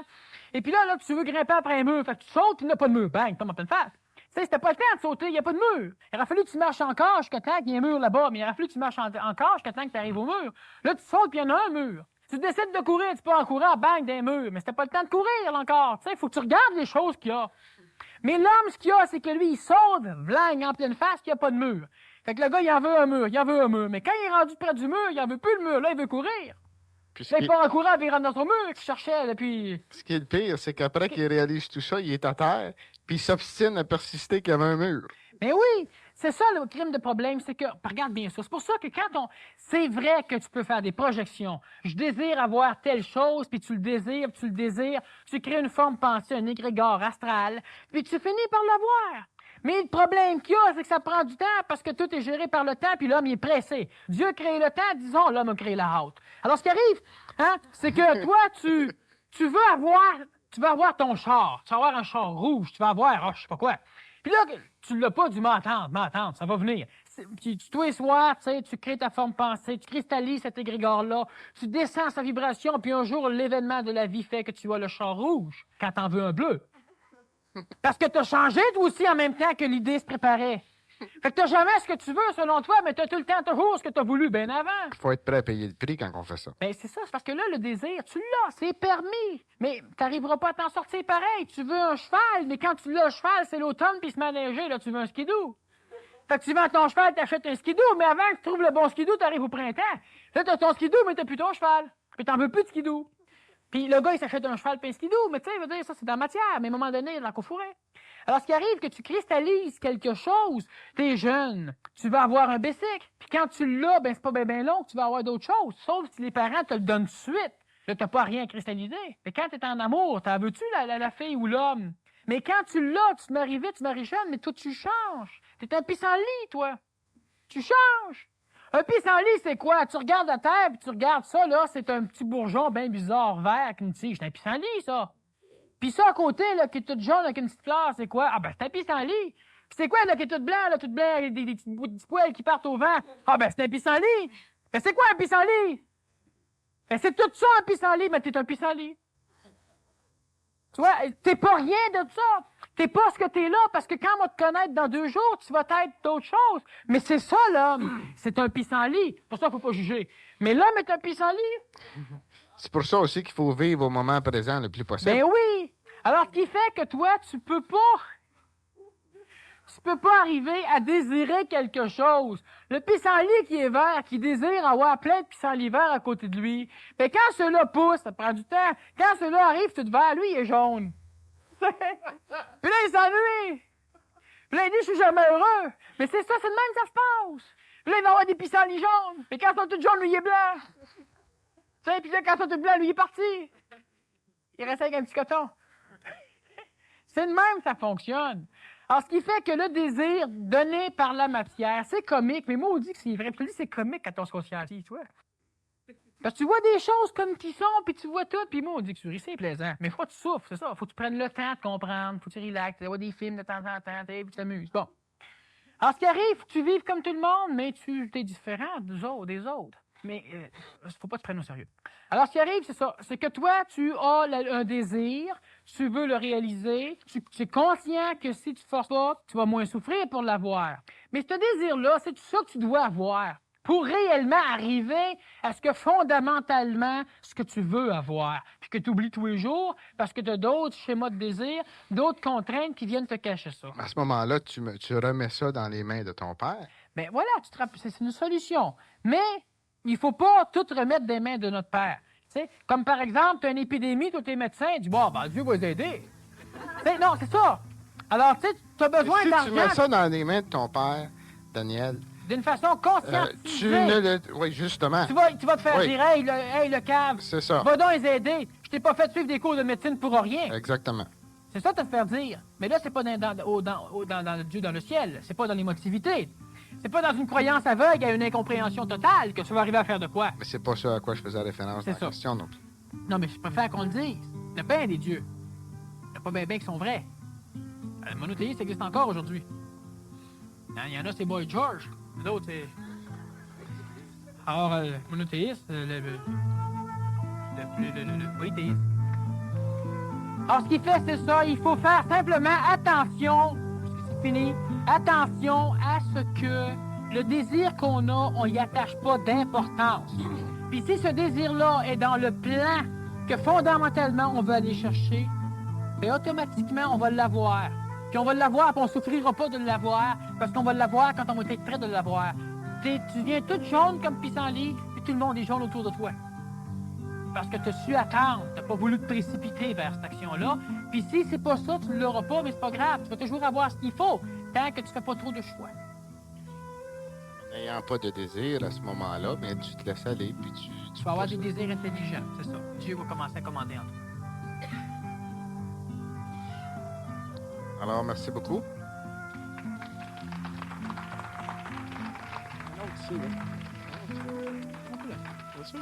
Et puis là, tu veux grimper après un mur. Fait que tu sautes, il n'y a pas de mur. Bang, tombe en pleine face. Tu sais, c'était pas le temps de sauter, il n'y a pas de mur. Il aurait fallu que tu marches encore jusqu'à temps qu'il y ait un mur là-bas, mais il aurait fallu que tu marches encore jusqu'à temps que tu arrives au mur. Là, tu sautes, puis il y en a un mur. Tu décides de courir, tu peux en courir, bang, d'un mur. Mais c'était pas le temps de courir, là, encore. Tu sais, il faut que tu regardes les choses qu'il y a. Mais l'homme, ce qu'il y a, c'est que lui, il saute, blang, en pleine face, qu'il n'y a pas de mur. Fait que le gars, il en veut un mur, il en veut un mur. Mais quand il est rendu près du mur, il en veut plus le mur. Là, il veut courir. Là, il part en courant, puis il rentre dans son mur qu'il cherchait depuis... Ce qui est le pire, c'est qu'après qu'il réalise tout ça, il est à terre, puis il s'obstine à persister qu'il y avait un mur. Mais oui, c'est ça le crime de problème, c'est que, regarde bien ça, c'est pour ça que c'est vrai que tu peux faire des projections. Je désire avoir telle chose, puis tu le désires, tu crées une forme pensée, un égrégore astral, puis tu finis par l'avoir. Mais le problème qu'il y a, c'est que ça prend du temps parce que tout est géré par le temps, puis l'homme il est pressé. Dieu a créé le temps, disons, l'homme a créé la hâte. Alors ce qui arrive, c'est que toi, tu veux avoir ton char, tu vas avoir un char rouge, tu vas avoir, je sais pas quoi. Puis là, tu l'as pas du m'attendre, ça va venir. Tous les soirs, tu crées ta forme pensée, tu cristallises cet égrégore-là, tu descends sa vibration, puis un jour, l'événement de la vie fait que tu as le char rouge quand t'en veux un bleu. Parce que t'as changé, toi aussi, en même temps que l'idée se préparait. Fait que t'as jamais ce que tu veux, selon toi, mais t'as tout le temps toujours ce que t'as voulu, bien avant. Il faut être prêt à payer le prix quand on fait ça. Ben, c'est ça, c'est parce que là, le désir, tu l'as, c'est permis. Mais t'arriveras pas à t'en sortir pareil. Tu veux un cheval, mais quand tu l'as, le cheval, c'est l'automne, puis il se met à neiger, là, tu veux un skidoo. Fait que tu vends ton cheval, t'achètes un skidoo, mais avant que tu trouves le bon skidoo, t'arrives au printemps. Là, t'as ton skidoo, mais t'as plus ton cheval. Puis t'en veux plus de skidoo. Puis le gars, il s'achète un cheval puis un skidoo, mais tu sais, il veut dire, ça, c'est dans la matière, mais à un moment donné, il y a de la cofourée. Alors, ce qui arrive, que tu cristallises quelque chose, t'es jeune, tu vas avoir un bicycle, puis quand tu l'as, ben c'est pas bien long que tu vas avoir d'autres choses, sauf si les parents te le donnent tout de suite. Là, t'as pas rien à cristalliser. Mais quand t'es en amour, t'en veux-tu la fille ou l'homme? Mais quand tu l'as, tu te maries vite, tu te maries jeune, mais toi, tu changes. T'es un pissenlit, toi. Tu changes. Un pissenlit, c'est quoi? Tu regardes la terre, puis tu regardes ça, là, c'est un petit bourgeon bien bizarre, vert, avec une tige. C'est un pissenlit, ça. Puis ça, à côté, là, qui est tout jaune avec une petite fleur, c'est quoi? Ah, ben, c'est un pissenlit. Puis c'est quoi, là, qui est tout blanc, avec des petits poils qui partent au vent? Ah, ben, c'est un pissenlit. Ben, c'est quoi un pissenlit? Ben, c'est tout ça, un pissenlit, mais t'es un pissenlit. Tu vois, t'es pas rien de ça. T'es pas ce que t'es là, parce que quand on va te connaître dans 2 jours, tu vas être d'autres choses. Mais c'est ça, l'homme. C'est un pissenlit. Pour ça, il faut pas juger. Mais l'homme est un pissenlit. C'est pour ça aussi qu'il faut vivre au moment présent le plus possible. Ben oui. Alors, ce qui fait que toi, tu peux pas arriver à désirer quelque chose. Le pissenlit qui est vert, qui désire avoir plein de pissenlits verts à côté de lui, ben quand ceux-là poussent, ça prend du temps. Quand ceux-là arrivent tout vert, lui, il est jaune. Puis là, il s'ennuie. Puis là, il dit, je suis jamais heureux. Mais c'est ça, c'est de même que ça se passe. Puis là, il va avoir des pissenlits jaunes. Puis quand ils sont tous jaunes, lui, il est blanc. Tu sais, puis là, quand ils sont tous blancs, lui, il est parti. Il reste avec un petit coton. C'est de même que ça fonctionne. Alors, ce qui fait que le désir donné par la matière, c'est comique, mais moi, on dit que c'est vrai. Puis lui, c'est comique quand on se conscientise, tu vois. Parce que tu vois des choses comme qui sont, puis tu vois tout, puis moi, on dit que c'est plaisant. Mais faut que tu souffres, c'est ça. Faut que tu prennes le temps de comprendre, faut que tu relaxes, tu vois des films de temps en temps, puis tu t'amuses. Bon. Alors, ce qui arrive, faut que tu vives comme tout le monde, mais tu es différent des autres. Mais faut pas te prendre au sérieux. Alors, ce qui arrive, c'est ça. C'est que toi, tu as un désir, tu veux le réaliser, tu es conscient que si tu ne forces pas, tu vas moins souffrir pour l'avoir. Mais ce désir-là, c'est tout ça que tu dois avoir pour réellement arriver à ce que fondamentalement, ce que tu veux avoir, puis que tu oublies tous les jours parce que tu as d'autres schémas de désir, d'autres contraintes qui viennent te cacher ça. À ce moment-là, tu remets ça dans les mains de ton père. Ben voilà, c'est une solution. Mais il ne faut pas tout remettre des mains de notre père. T'sais, comme par exemple, tu as une épidémie, tous tes médecins disent bon, ben, Dieu va les aider. Non, c'est ça. Alors, tu as besoin Si d'argent. tu mets ça dans les mains de ton père, Daniel, d'une façon consciente. Oui, justement. Tu vas te faire dire hey, le cave, c'est ça. Va donc les aider. Je t'ai pas fait suivre des cours de médecine pour rien. Exactement. C'est ça te faire dire. Mais là, c'est pas dans Dieu dans le ciel. C'est pas dans l'émotivité. C'est pas dans une croyance aveugle à une incompréhension totale que tu vas arriver à faire de quoi. Mais c'est pas ça à quoi je faisais référence dans la question non plus. Non, mais je préfère qu'on le dise. Il y a bien des dieux. Il n'y a pas bien qui sont vrais. Le monothéisme existe encore aujourd'hui. Il y en a, c'est Boy George. D'autres, c'est... Alors, le monothéiste, le polythéiste. Alors, ce qu'il fait, c'est ça. Il faut faire simplement attention, c'est fini, attention à ce que le désir qu'on a, on n'y attache pas d'importance. Puis si ce désir-là est dans le plan que fondamentalement on veut aller chercher, bien automatiquement on va l'avoir. Puis on va l'avoir, puis on ne souffrira pas de l'avoir, parce qu'on va l'avoir quand on va être prêt de l'avoir. Tu viens toute jaune comme pissenlit, puis tout le monde est jaune autour de toi. Parce que tu as su attendre, tu n'as pas voulu te précipiter vers cette action-là. Puis si c'est pas ça, tu ne l'auras pas, mais c'est pas grave, tu vas toujours avoir ce qu'il faut, tant que tu ne fais pas trop de choix. N'ayant pas de désir à ce moment-là, bien, tu te laisses aller, puis tu vas avoir des désirs intelligents, c'est ça. Dieu va commencer à commander en toi. Alors, merci beaucoup. Un autre ici, là. Bien sûr.